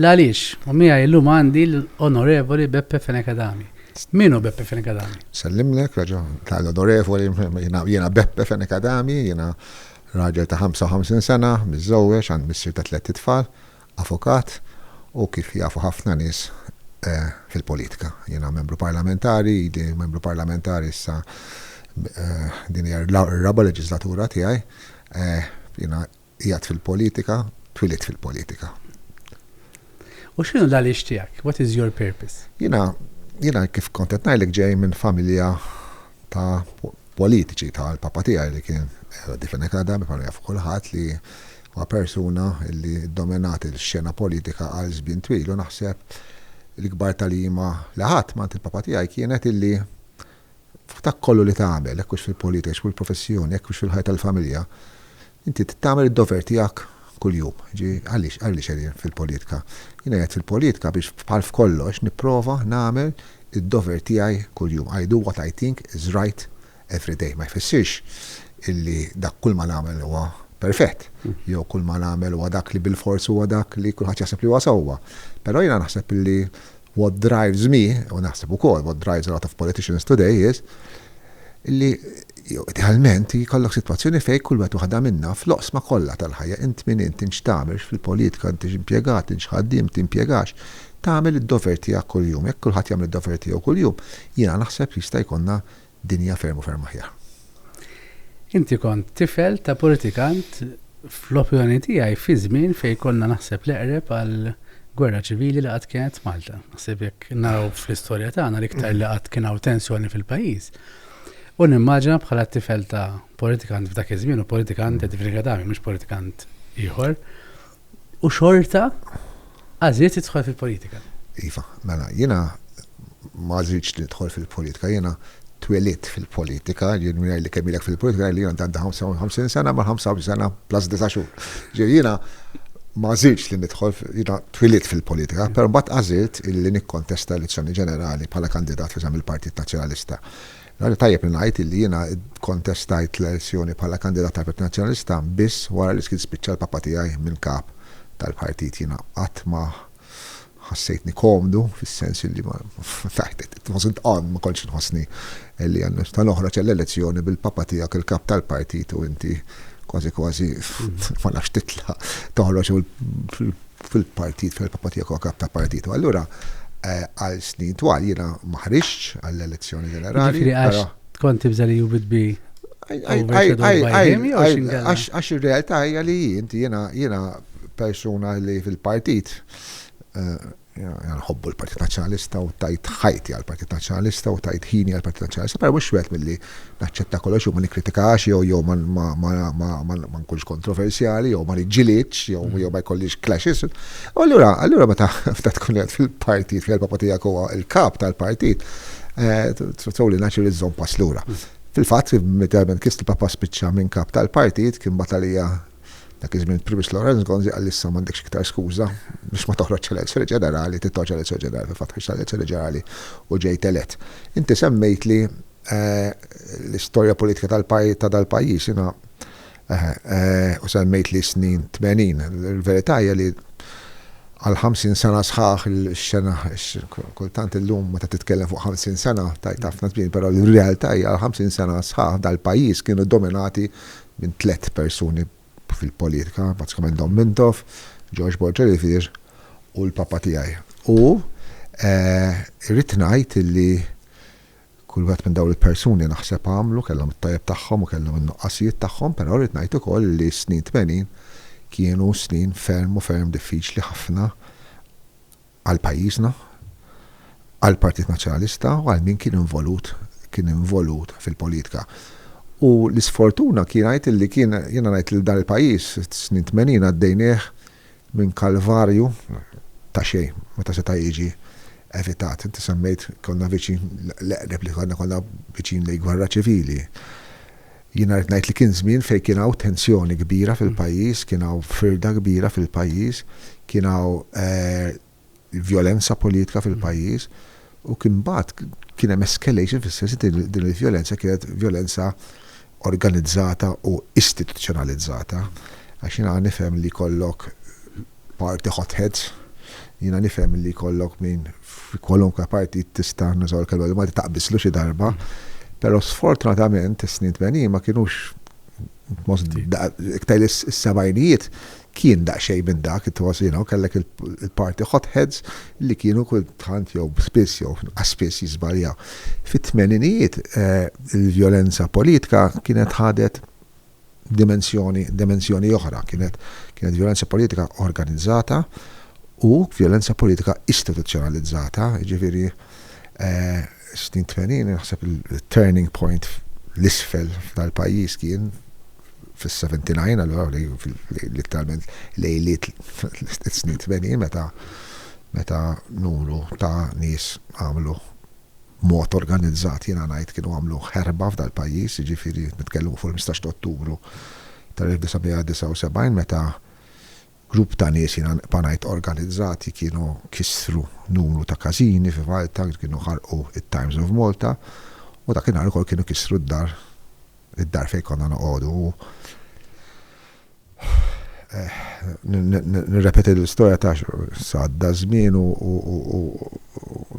Għaliex, u mija illum għandi l-onorevoli Beppe Fenekadami. Minu Beppe Fenekadami? Sellimlek, raġun, tal-onorevoli, jena Beppe Fenekadami, jena raġel ta' 55 sena, mizzowiex, għand missir ta' 3 tfal, avukat, u kif jafu ħafna nis fil-politika. Jena membru parlamentari, membru parlamentari sa' din hija r-raba leġislatura tiegħi, jena jgħat fil-politika, twilit fil-politika. U x'inhu l-għaliex tiegħek? What is your purpose? Jena kif kontet ngħidlek ġej minn familja ta' politiċi tal-papa tiegħi li kien Fenekadami, bħalma jafu kulħadd li huwa persuna li dominat il-xena politika għal żmien twil u naħseb l-ikbar tal-ima li ħadd mant il-papa tiegħi kienet illi dak kollu li tagħmel, hekk hux fil-politika, hekk fil-professjoni, hekk hux fil-ħajja tal-familja, inti tagħmel id-dover tiegħek kuljum. Għaliex qegħdin fil-politika. Jiena qed fil-politika biex bħal f'kollox nipprova nagħmel id-dover tiegħi kuljum. I do what I think is right every day. Ma jfissirx illi dak kull ma nagħmel huwa perfett. Jew kull ma nagħmel huwa dak li bil-fors huwa dak li kulħadd jaħseb li huwa sewwa. Però jiena naħseb illi what drives me, u naħseb ukoll what drives a lot of politicians today is illi idealment jkollok sitwazzjoni fej kull wieħed waħda minna fl-oqsma kollha tal-ħajja int min int tagħmel fil-politika int impjegat, int ħaddiem, timpjegax, tagħmel id-dover tiegħek kuljum. Jekk kulħadd jagħmel id-dover tiegħu kuljum, jiena naħseb jista' jkollna dinja ferm aħjar. Inti kont tifel ta' politikant fl-opinjoni tiegħi fi żmien fejn konna naħseb l-eqreb għal gwerra ċivili li qatt kienet Malta. Naħseb jekk naraw fl-istorja tagħna l-iktar li qatt kien hawn tensjoni fil-pajjiż. U nimmaġina bħala tifel ta' politikant f'dak iż-żmien u politikant qed Fenekadami mhux politikant ieħor. U xorta għażiet tidħol fil-politika. Iva, mela jiena ma żridx nidħol fil-politika, jiena twilit fil-politika, jien li kemmilek fil-politika li jiena għandha 55 sena ma' 55 sena plus 9 xhur. Jiena ma żridx li nidħol, jiena twilit fil-politika, però mbagħad għażilt illi nikkontesta elezzjoni ġenerali bħala kandidat f'eżam il-Partit Nazzjonalista. Għalli tajjeb li ngħid li jiena kontestajt l-elezzjoni bħala kandidat tal-Partit Nazzjonalista biss wara li skien spiċċa l-papa tiegħi minn kap tal-partit. Jiena qatt ma ħassejtni komdu fis-sens li ma kontx inħossni li tal-oħroġ l-elezzjoni bil-papa tiegħek il-kap tal-partit u inti kważi ma nafx titla' toħroġ fil-partit fil-papa tiegħek u kap tal-partit. Allura għal snin twal jiena ma ħriġtx għall-elezzjoni ġenerali. Għax kont tibża li would be għax ir-realtà hija li inti jiena persuna li fil-partit nħobbu l-Partit Nazzjonalista u tajt ħajti għall-Partit Nazzjonalista u tajt ħini għall-Partit Nazzjonalista, però mhux wieħed milli naċċetta kollox jew ma nikkritikax jew ma nkunx kontroversjali jew ma niġġielitx jew ma jkollix clashes. U allura meta tkun qed fil-partit fejn il-papa tiegħek huwa l-kap tal-partit, trawli naċi iżżomm pass lura. Fil-fatt meta kist il-papa spiċċa minn kap tal-partit kien batalija dak iż-żmien Primus Lorenz Gonzi qal issa m'għandekx iktar skuża biex ma toħroġ elezzjoni ġenerali, tittoġ elezzjoni ġenerali, fil-fatt ħiġ elezzjoni ġenerali u ġejt elett. Inti semmejt li l-istorja politika tal-pajjiż jiena u semmejt li snin 80. Il-verità hija li għal 50 sena sħaħ il-xena kultant illum meta titkellem fuq 50 sena tajt ħafna żmien, però l-realtà hija għal 50 sena sħaħ dal-pajjiż kienu dominati minn 3 persuni fil-politika, bazzikament Don Mintov, George Borġelifir u l-papa tiegħi. U irrid ngħid illi kull wieħed minn dawn il-persuni naħseb għamlu kellhom it-tajjeb tagħhom u kellhom in-nuqqasijiet tagħhom, però rrid ngħid ukoll li snin 80 kienu snin ferm diffiċli ħafna għal pajjiżna, għal Partit Nazzjonalista u għal min kien involut fil-politika. U l-isfortuna kien ngħid li jiena ngħid li dan il-pajjiż snin 80 għaddejnieh minn kalvarju ta' xejn meta seta' jiġi evitat. Inti semmejt konna viċin l-eqreb li konna viċin lejn gwerra ċivili. Jiena rrid ngħid li kien żmien fejn kien hawn tensjoni kbira fil-pajjiż, kien hawn firda kbira fil-pajjiż, kien hawn violenza politika fil-pajjiż u kien mbagħad kien hemm escalation fis-sens din il-vjolenza kienet vjolenza organizzata u istituzzjonalizzata. Għax jiena nifhem li kollok party hotheads jina nifhem li kollok minn kwalunkwe partit tista' nużaw kelma li ma taqbislu xi darba, però sfortunatament is-snin 80 ma kienux iktar is-sebgħinijiet kien daqsxejn minn dak, kellek il-party hotheads li kienu kultant jew spiss jew spiss jiżbaljaw. Fit-tmeninijiet il-vjolenza politika kienet ħadet dimensjoni oħra, kienet vjolenza politika organizzata u vjolenza politika istituzzjonalizzata, ġifieri snin 80 naħseb il-turning point l-isfel tal-pajjiż kien fis-79 allura literalment lejliet snin 80 meta numru ta' nies għamlu mod organizzat jiena ngħid kienu għamlu ħerba f'dal-pajjiż, jiġifieri nitkellmu fuq il-15 Ottubru tal-1979 meta grupp ta' nies jiena ngħid organizzati kienu kissru numru ta' każini fi Malta, kienu ħarqu it-Times of Malta u dakinhar ukoll kienu kissru id-dar fejn konna noqogħdu. Nirrepeti l-istorja ta' sadda żmien u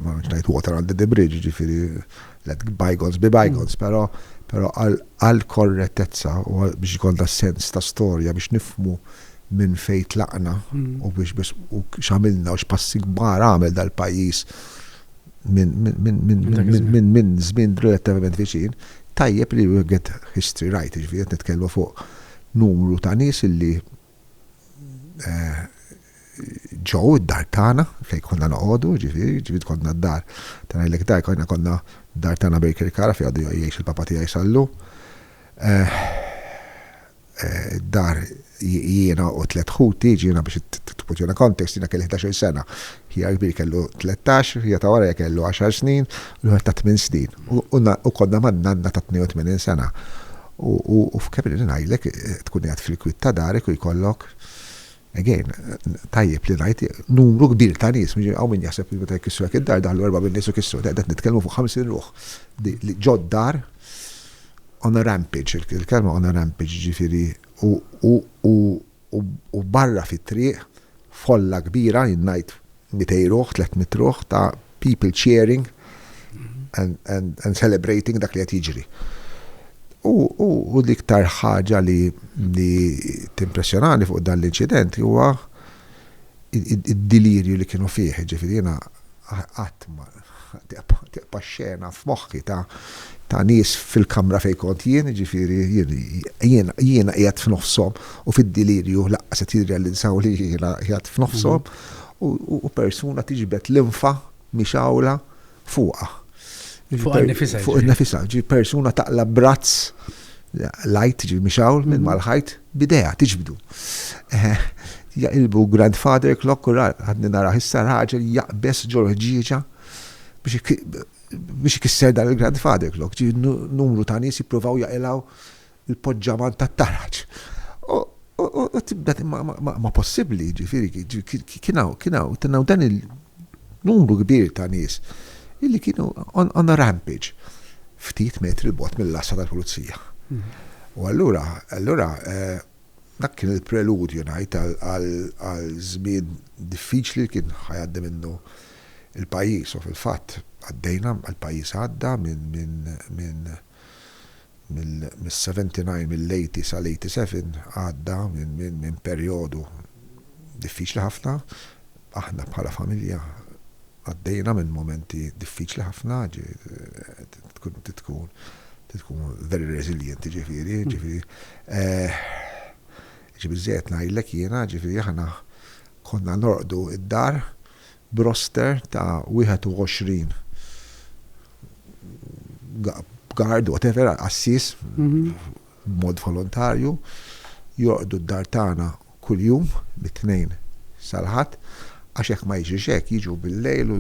ma ngħid water under the bridge, ġifieri let bygones be bygones, però għal korrettezza u biex ikollna sens ta' storja biex nifhmu minn fejn tlaqna u biex x'għamilna u x'passi kbar għamel dal-pajjiż minn żmien relattivament viċin, tajjeb li we get history right, ġifieri nitkellmu fuq numru ta' nies illi ġew id-dar tagħna fejn konna noqogħdu, ġifieri konna d-dar tagħna jgħidlek dar konna dar tagħna Baker Kara fejn għadu jgħix il-papa tiegħi sallu. Dar jiena u 3 ħuti, jiena biex tputjuna kontekst jiena kelli 11 sena. Hija kbir kellu 13, hija ta' wara kellu 10 snin, u l ta' 8 snin. U konna manna ta' 82 sena. U f'kebri ngħidlek tkun qiegħed fil-kwit ta' darek u jkollok again, tajjeb li ngħid numru kbir ta' nies, hawn min jaħseb li meta jkissru hekk id-dar daħlu 4 nies u kissru, qed nitkellmu fuq 50 ruħ li ġod dar on a rampage, il-kelma on a rampage ġifieri u barra fit-triq folla kbira ngħid 200 ruħ, 300 ruħ ta' people cheering and celebrating dak li qed jiġri. U l-iktar ħaġa li timpressjonani fuq dan l-inċident huwa id-delirju li kienu fih, ġifieri jiena qatt ma tieqa xena f'moħħi ta' nies fil-kamra fejn kont jien, ġifieri jiena qiegħed f'nofshom u fid-delirju laqqas qed jirrealizzaw li jiena qiegħed f'nofshom u persuna tiġbed l-infa mixawla fuqha. Fuq il-nifisa. Fuq il-nifisa, persuna taqla brazz lajt mixawl minn mal-ħajt bidea tiġbdu. Jaqilbu grandfather clock u għadni nara ħissa raġel jaqbess ġorġieġa biex ikisser dan il-grandfather clock. Numru ta' nies jippruvaw jaqilaw il-poġġaman tat-taraġ. U tibda ma possibbli, ġifieri kienaw dan il-numru kbir ta' nies illi kienu on a rampage ftit metri l-bot mill-lassa tal-pulizija. U allura dak kien il-preludju ngħid għal żmien diffiċli kien ħajgħaddi minnu il-pajjiż u fil-fatt għaddejna għall-pajjiż għadda mill-79 mill-80 sal-87 għadda minn perjodu diffiċli ħafna. Aħna bħala familja għaddejna minn momenti diffiċli ħafna, tkun very resilient, ġifieri biżżejjed ngħidlek jiena, ġifieri aħna konna norqdu id-dar broster ta' 21 guard, whatever, assis, b'mod volontarju, jorqdu d-dar tagħna kuljum bit-tnejn sal-ħadd, għax jekk ma jiġix hekk jiġu bil-lejl u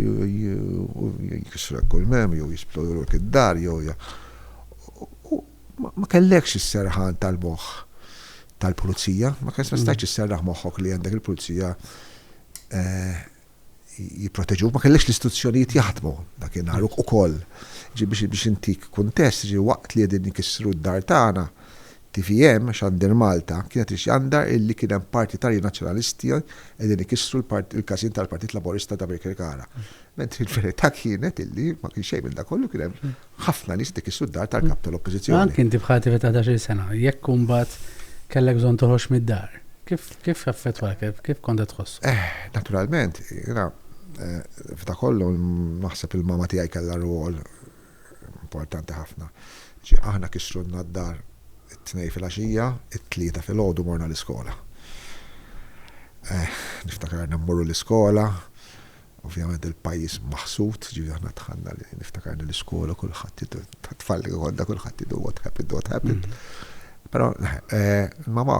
jkissru kull mem jew jisplodu id-dar jew ma kellekx is-serħan tal-moħħ tal-pulizija, ma stajtx isserraħ moħħok li għandek il-pulizija jipproteġuk, ma kellekx l-istituzzjonijiet jaħdmu dakinhar ukoll. Biex intik kuntest, waqt li qegħdin jkissru d-dar tagħna TVM, xandir Malta, kienet ixjandar illi kien hemm partitarji nazzjonalisti qegħdin ikissru il-każin tal-Partit Laburista ta' Birkirkara. Mentri l-verità kienet illi ma kienx xejn minn dak kollu kien hemm ħafna nies ikissru d-dar tal-kap tal-Oppożizzjoni. Anke inti bħati ta' 11 sena, jekk imbagħad kellek bżonn toħroġ mid-dar. Kif affettwak, kif kont tħoss? Naturalment, jiena f'da kollu naħseb il-mama tiegħi kellha rwol importanti ħafna. Aħna kissrunna d-dar it-tnej fil-għaxija, it-tlieta fil-ħodu morna l-iskola. Niftakarna mmorru l-iskola, ovvjament il-pajis maħsut, aħna tħanna li niftakarna l-iskola, kullħat tfalli għodda, kullħat jidu what happened. Pero, mama,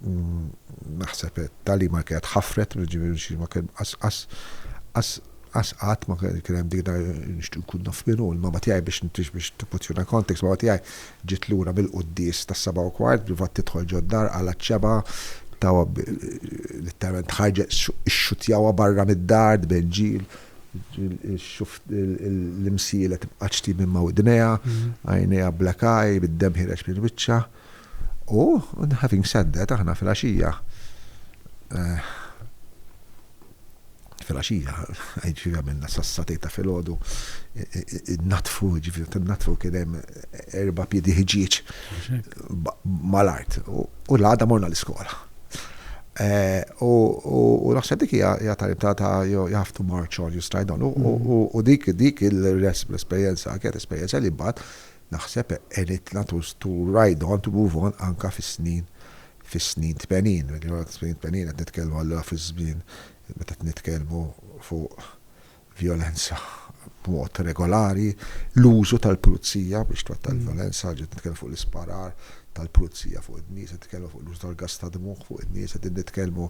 naħseb tal-li ma kienet ħafret, ma kien għat ma kien hemm dikna nkun naf minnu, l-mama tiegħi biex tipuzzjona kontekst, mama tiegħi ġiet lura mill-qudies tas-7:15 privat tidħol ġoddar għal ċeba tawa literalment ħarġet ix-xutjawa barra mid-dar b'ġil l-imsiela tibqa' ċtib minn mawdnejha, għajnejha black eye bid-demm ħireġ mill-biċċa. U having said that aħna fil-għaxija ġivja minna sassatejta fil-ħodu, natfu kienem 4 piedi ħiġiċ mal-art, u l-għada morna l-iskola. U naħseb dik hija talibtata you have to march on, you stride on, u dik l-esperienza, kienet esperienza li mbagħad naħseb enitna to ride on, to move on, anka fis-snin 80, qed nitkellmu allura fiż-żmien meta nitkellmu fuq violenza b'mod regolari, l-użu tal-pulizija biex twattal violenza, ġiet nitkellmu fuq l-isparar tal-pulizija fuq id-nies, qed nitkellmu fuq l-użu tal-gas ta' dmuħ fuq id-nies, qed nitkellmu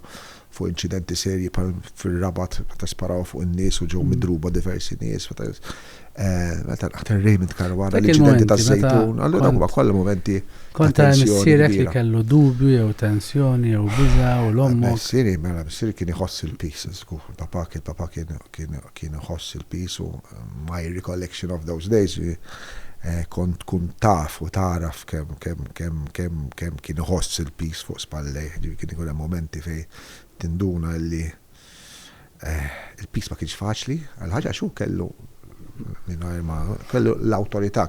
fuq inċidenti serji fir-Rabat meta sparaw fuq in-nies u ġew midruba diversi nies, meta aħtar Raymond Caruana l-inċidenti tas-Sejtun, allura huma kollha momenti konta missierek li kellu dubju jew tensjoni jew biża u l-ommu. Missieri kien iħoss il-peace, żgur. Papa kien iħoss il-peace u my recollection of those days kont kun taf u taraf kemm kien iħoss il-peace fuq spallej, kien ikun hemm momenti fejn tinduna li il-peace ma kienx faċli, għal ħaġa xu kellu kellu l-autorità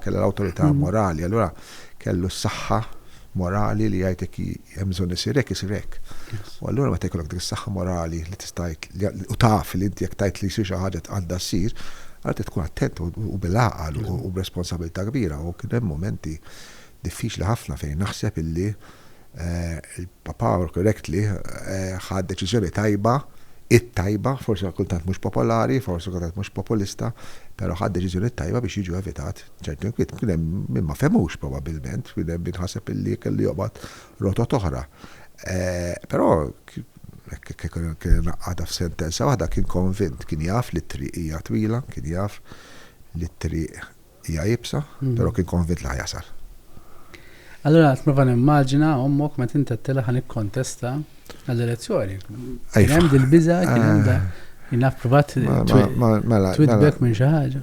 morali, allora kellu s-saħħa morali li jgħidek hemm bżonn isirek. U allura meta jkollok dik is-saħħa morali li tista' u taf li inti jekk tajt li jsir xi ħaġa għandha ssir, allura tkun attent u bil-għaqal u b'responsabilità kbira, u kien hemm momenti diffiċli ħafna fejn naħseb illi il-papa correctly ħad deċiżjoni tajba, it-tajba, forsi kultant mhux popolari, forsi kultant mhux populista, però ħad deċiżjoni tajba biex jiġu evitat ċertu inkwiet. Kien hemm min ma femux probabbilment, kien hemm binħaseb illi kelli joqgħod rotot oħra. Però kien naqqada f'sentenza waħda kien konvint, kien jaf li t-triq hija twila, kien jaf li t-triq hija jibsa, però kien konvint li ħajasal. Allora, t-prova nimmaġina, ommok ma tintattela ħan ikkontesta għall-elezzjoni. Kien hemm dil-biża, kien hemm da, jinnaf provat twidbek minn xi ħaġa.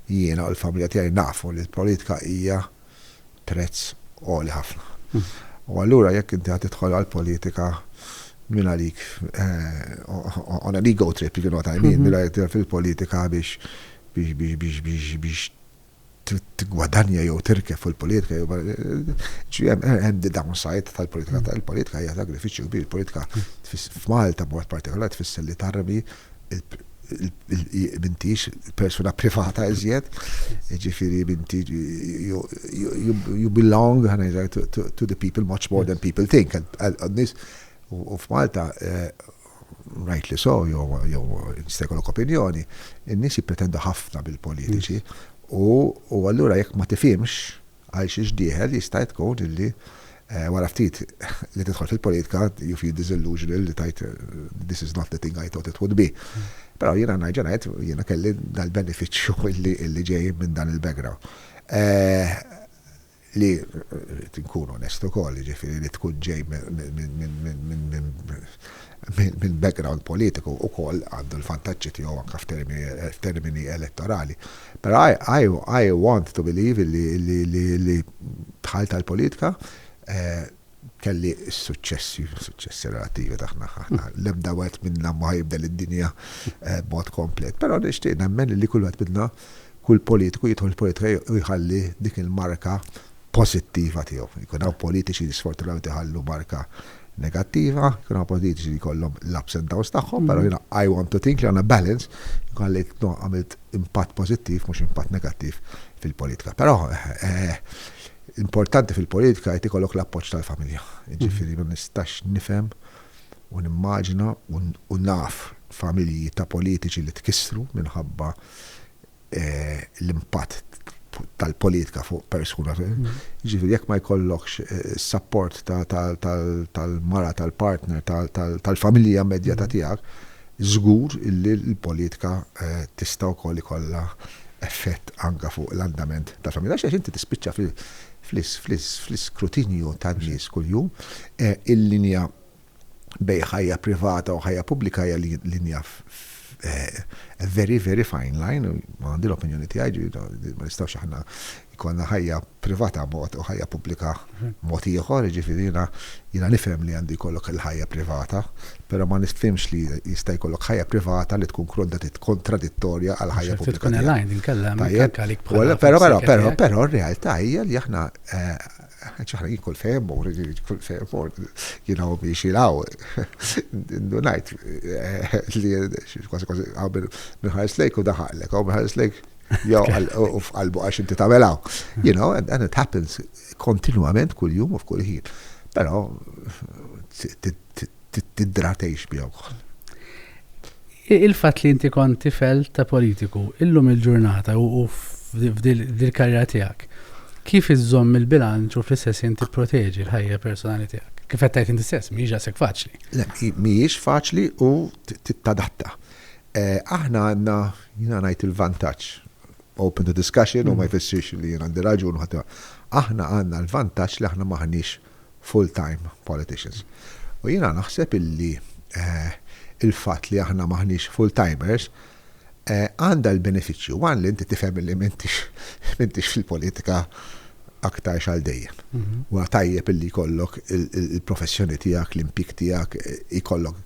Jiena u l-familja tiegħi nafu li l-politika hija prezz għoli ħafna. U allura jekk inti ħad tidħol għall-politika minn għalik on an ego trip, you know what I mean, minn fil-politika biex t-gwadanja jew tirkef fil-politika, hemm the downside tal-politika. Tal-politika hija sagrifiċċju kbir. Il-politika f'Malta b'mod partikolari tfisser li tarmi bintix persuna privata iżjed, ġifieri binti you belong to the people much more than people think. U f'Malta rightly so, jew nistekolok opinjoni, in-nies jippretendu ħafna bil-politiċi. U allura jekk ma tifhimx għal xi ġdieħel jista' tkun illi wara ftit li tidħol fil-politika you feel disillusional li tajt this is not the thing I thought it would be. Però jiena ngħid jiena kelli dal-benefiċċju illi ġej minn dan il-background. Li tinkun onest ukoll, ġifieri li tkun ġej minn mill-background politiku u koll għandu l-vantaġġi tiegħu anke f'termini elettorali. Però I want to believe li bħal tal-politika kelli successi relativi taħna. L-ebda wet minna ma jibdel id-dinja b'mod komplet. Però nixtieq nemmen li kull wet minna kull politiku jidħol politika u jħalli dik il-marka pozittiva tiegħu. Jkun hawn politiċi sfortunatament iħallu marka negattiva, jkun hawn politiċi li jkollhom l-ups and downs tagħhom, però jiena I want to think li għandna balance jkolli għamilt impatt pożittiv mhux impatt negattiv fil-politika. Però importanti fil-politika jt ikollok l-appoġġ tal-familja. Ġifieri ma nistax nifhem u nimmaġina u naf familji ta' politiċi li tkissru minħabba l-impatt tal-politika fuq persuna. Ġifieri jekk ma jkollokx support tal-mara, tal-partner, tal-familja immedjata tiegħek, żgur illi l-politika tista' wkoll ikollha effett anke fuq l-andament tal-familja. Għax inti tispiċċa fl-iskrutinju tan-nies kuljum, il-linja bej ħajja privata u ħajja pubblika hija linja very, very fine line, ma għandi l-opinjoni tiegħi, ma nistgħux aħna jkollna ħajja privata mod u ħajja pubblika mod ieħor, ġifieri jiena nifhem li għandi jkollok il-ħajja privata, però ma nifhimx li jista' jkollok ħajja privata li tkun kontradittorja għal ħajja pubblika. Tkun aligned inkellem għalik bħala. Però r-realtà hija li aħna ċaħna jikul fejmur, biex jilaw, najt, li kwasi għaw minħares lejk u daħallek, għaw minħares lejk, jow għalbu għax inti tamelaw. And it happens kontinuament kull jum u f'kull ħin. Pero, tiddratejx bjaw. Il-fat li inti kont tifel ta' politiku, illum il-ġurnata u f'dil-karriera tijak, kif iżżomm il-bilanċ u fl-istess inti proteġi l-ħajja personali tiegħek? Kif qed tgħid inti stess, mhijiex ġasek faċli. Mhijiex faċli u tittadatta. Aħna għandna jiena ngħid il-vantaġġ open to discussion u ma jfissirx li jien għandi raġun ħadd. Aħna għandna l-vantaġġ li aħna maħniex full-time politicians. U jiena naħseb illi il-fatt li aħna maħniex full-timers għanda l-beneficju, għan li inti tifhem li m'intix fil-politika aktar xaldejjem. U tajjeb illi jkollok il-professjoni tiegħek, l-impik tiegħek, jkollok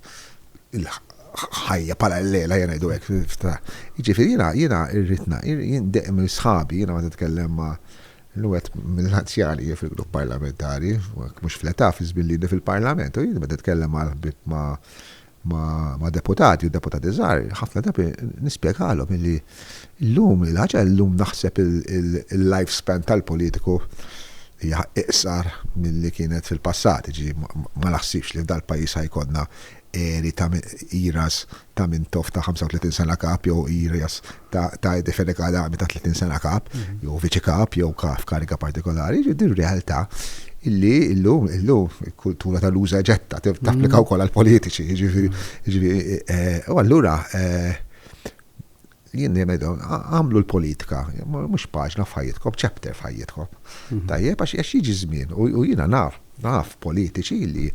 il-ħajja parallela jena jdu hekk. Jiġifieri jiena irritna, jien deqm sħabi, jiena ma titkellem ma' l-wet mill-anzjani fil-grupp parlamentari, mhux fl-età fiżbillini fil-parlament, u jiena ma titkellem ma' deputati u deputati żgħar, ħafna drabi nispjegalhom illi llum il-ħaġa llum naħseb il-lifespan tal-politiku hija iqsar milli kienet fil-passat, ma naħsibx li f'dal-pajjiż ħajkonna eri ta' iras ta' minn tof ta' 35 sena kap, jew iras ta' Edifenek Adami ta' 30 sena kap, jew viċi kap, jew kaf karika partikolari, din realtà illi illum il-kultura tal-uża ġetta tapplika wkoll għall-politiċi, ġifieri. U allura jien jemedhom għamlu l-politika, mhux paġna f'ħajjitkom, chapter f'ħajjitkom. Tajjeb għax jiġi żmien u jiena naf politiċi illi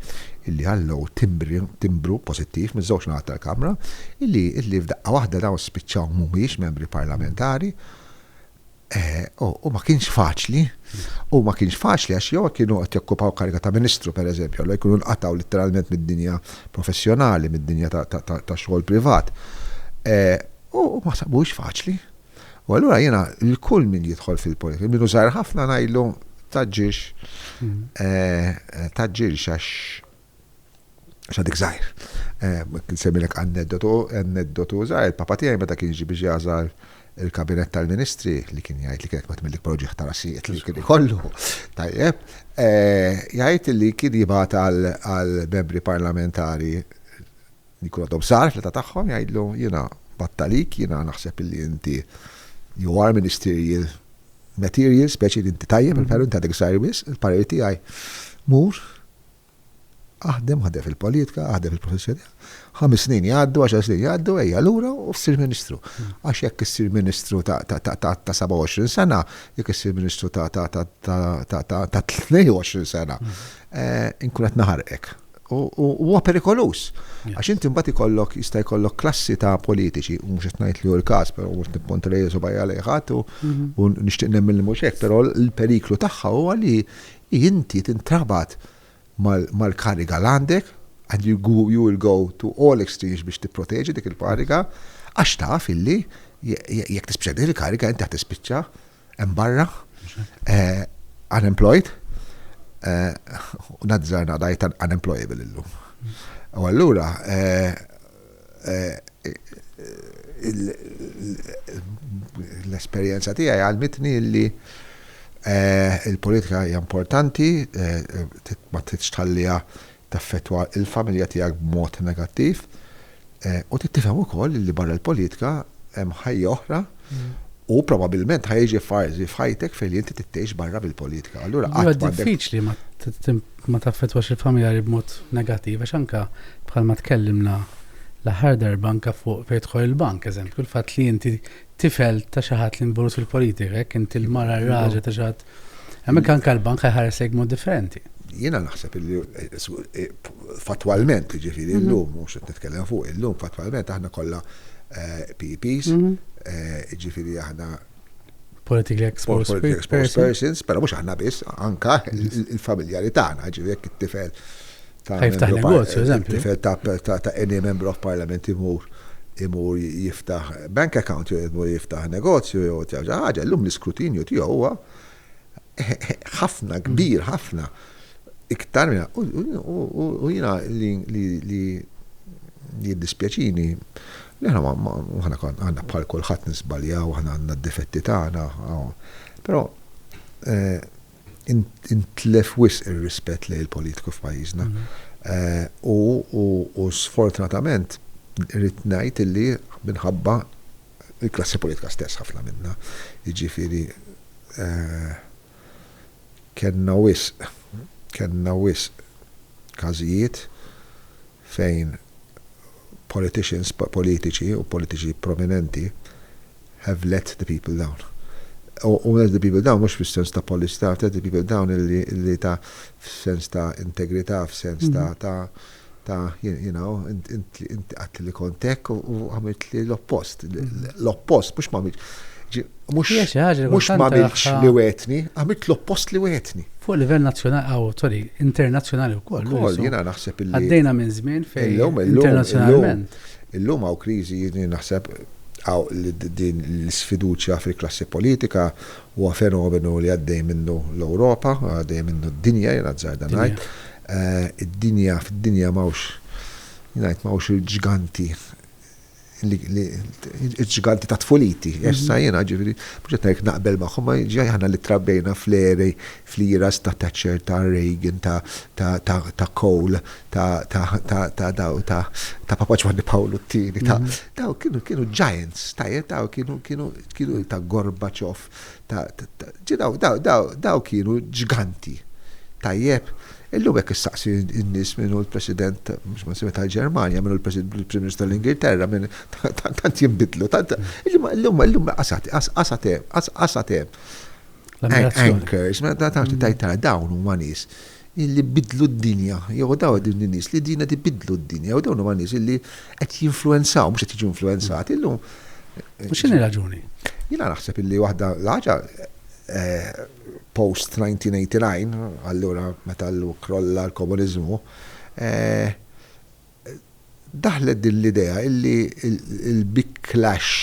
għallu timbru pożittiv miż-żewġ naħat tal-Kamra illi f'daqqa waħda dawn spiċċaw mhumiex membri parlamentari. U ma kienx faċli, għax jew kienu qed jokkupaw karika ta' ministru pereżempju, jew jkunu nqataw letteralment mid-dinja professjonali, mid-dinja ta' xogħol privat. U ma sabux faċli. U allura jiena l-kull min jidħol fil-politika, minnu żgħar ħafna ngħidlu taġġilx għax dik żgħir. Kien semmilek aneddotu żgħir, il-papa tiegħi meta kien jiġi biex jażal il-kabinet tal-ministri li kien jgħid li kienet matmillik proġett ta' rasijiet li kien ikollu. Tajjeb, jgħid li kien jibgħat għal-membri parlamentari li kienu għadhom żgħar fl-età tagħhom jgħidlu jiena battalik, jiena naħseb illi inti you are ministerial material, speċi inti tajjeb il-perun ta' dik service, il-parir tiegħi mur aħdem fil-politika, aħdem fil-professjoni. 5 snin jgħaddu, 10 snin jgħaddu, ejja lura u ssir ministru. Għax jekk issir ministru ta' 27 sena, jekk issir ministru ta' 22 sena, inkun qed naħarqek. huwa perikolus. Għax inti mbagħad ikollok jista' jkollok klassi ta' politiċi, u mhux qed ngħid li hu l-każ, però mhux nipponta lejha subajja lejħat u nixtieq nemmen li mhux hekk, però l-periklu tagħha huwa li inti tintrabat mal-kariga l-għandek, and you will go to all extremes biex tipproteġi dik il-kariga, għax taf illi jekk tispiċċa dik il-kariga inti qed tispiċċa hemm barra unemployed, u nadzarna dajt unemployable illum. U allura l-esperjenza tiegħi għalmitni li il-politika hija importanti, ma tridx tħallija taffettwa il-familja tiegħek b'mod negattiv, u tifhem ukoll li barra l-politika hemm ħajja oħra u probabbilment ħajġi farżi f'ħajtek fejn inti tittejx barra bil-politika. Allura qatt diffiċli ma taffettwax il-familjari b'mod negattiv għax anke bħalma tkellimna l-aħħar darba anke fuq fejn tħol il-bank, eżempju, il-fatt li inti tifel ta' xi ħadd li nburut fil-politika, jekk inti l-mara r-raġel ta' xi ħadd, hemmhekk anke l-bank ħaresek mod differenti. Jiena naħseb li fatwalment, ġifieri llum mhux qed nitkellem fuq illum, fatwalment aħna kollha PPs, ġifieri aħna politically exposed persons, però mhux aħna biss, anke il-familjari tagħna, ġifieri jekk it-tifel ħajftaħ negozju, eżempju. Il-tifel ta' any member of parliament imur jiftaħ bank account, imur jiftaħ negozju, jew ħaġa, llum l-iskrutinju tiegħu huwa ħafna kbir, ħafna iktar minna, u jiena li jiddispjaċini li għanna bħal kulħadd nisbaljaw, għanna d-difetti tagħna, però intlef wisq ir-rispett lejn il-politiku f'pajjiżna. U sfortunatament irrid ngħid illi minħabba il-klassi politika stess ħafna minnha. Jiġifieri kellna wisq każijiet fejn politiċi u politiċi prominenti have let the people down. U let the people down mhux fis-sens ta' policy, let the people down illi ta' f'sens ta' integrità, f'sens ta' you know, inti qatt li kontek u għamilt li l-oppost. L-oppost, mhux ma għamilx li wetni, għamilt l-oppost li wetni. Fuq livell nazzjonali, internazzjonali wkoll. Ukoll jiena naħseb illi għaddejna minn żmien fejn internazzjonalment. Illum hawn kriżi naħseb din l-sfiduċja fil-klassi politika huwa fenomenu li għaddej minnu l-Ewropa, għaddej minnu d-dinja, jiena żgħar ngħid. Fid-dinja mawx il-ġganti il-ġganti ta' tfuliti. Issa jiena ġifieri mhux qed naqbel magħhom, ġej aħna li trabbejna fl-iras ta' Thatcher, ta' Reagan, ta' Cole, ta' Papa Giovanni Paolo II, daw kienu giants, daw kienu ta' Gorbachev, daw kienu ġganti. Tajjeb, illum hekk issaqsi n-nies minnu l-President, mhux ma semmet tal-Ġermanja, minnu l-Prim Ministru tal-Ingilterra, minn tant jinbidlu, illum qasatem. Anchors, tajtara dawn huma nies illi bidlu d-dinja, jew daw din nies li dina tibidlu d-dinja, jew dawn huma nies illi qed jinfluwenzaw, mhux qed jiġu influenzati illum. U x'inhi raġuni? Jiena naħseb illi waħda l-ħaġa post 1989, allura meta krolla l-komuniżmu, daħlet din l-idea illi il-big clash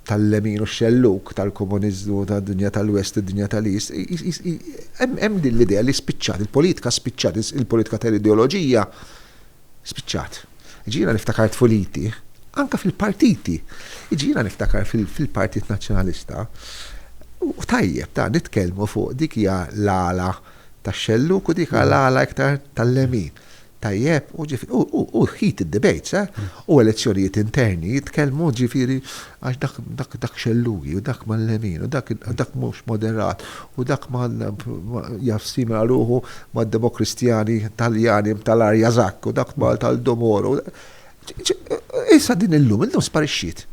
tal-lemin u xelluk tal-komuniżmu tad-dinja tal-West, id-dinja tal-East, hemm din l-idea li spiċċat, il-politika spiċċat, il-politika tal-ideoloġija spiċċat. Ġiena niftakar tfuliti, anke fil-partiti. Ġiena niftakar fil-Partit Nazzjonalista. U tajjeb ta' nitkellmu fuq dik hija l-għala tax-xelluk u dik l-għala iktar tal-lemin. Tajjeb, u heated debates, u elezzjonijiet interni jitkellmu ġifieri għax dak xellugi u dak mal-lemin u dak mhux moderat u dak ma jafsimra ruħu mad-demokristjani Taljani tal-Arja Zakk u dak mal tal-Domoro. Issa din illum sparixxiet.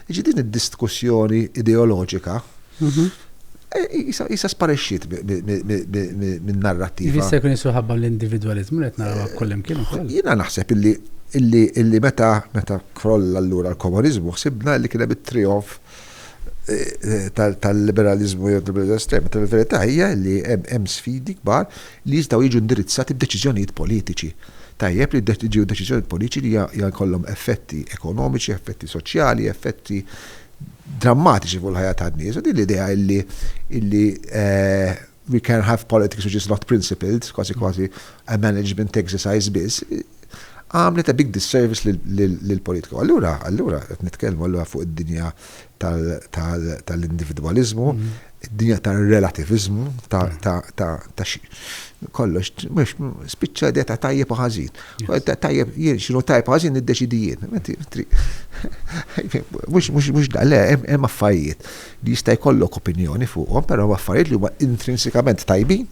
Din id-diskussjoni ideoloġika Jisa sparexxiet minn narrattiva. Jista jkun jisu ħabba l-individualizmu li qed naraw kullim kienu koll. Jiena naħseb illi meta krolla allura l-komunizmu ħsibna li kien hemm it-trionf tal-liberalizmu jew tal-liberalizmu estrem. Tal-verità hija li hemm sfidi kbar li jistgħu jiġu indirizzati b'deċiżjonijiet politiċi. Tajjeb li jiġu deċiżjonijiet politiċi li jkollhom effetti ekonomiċi, effetti soċjali, effetti drammatiċi fuq il-ħajja tan-nies. U din l-idea illi we can have politics which is not principled, kważi a management exercise biss, għamlet a big disservice lill-politika. Allura qed nitkellmu allura fuq id-dinja tal-individualizmu, id-dinja tal-relativizmu, ta' kollox, mux spiċċa idea ta' tajjeb u ħażin. Tajjeb, jien xinu tajjeb u ħażin niddeċidijien. Mux le, hemm affarijiet li jista' jkollok opinjoni fuqhom, però affarijiet li huma intrinsikament tajbin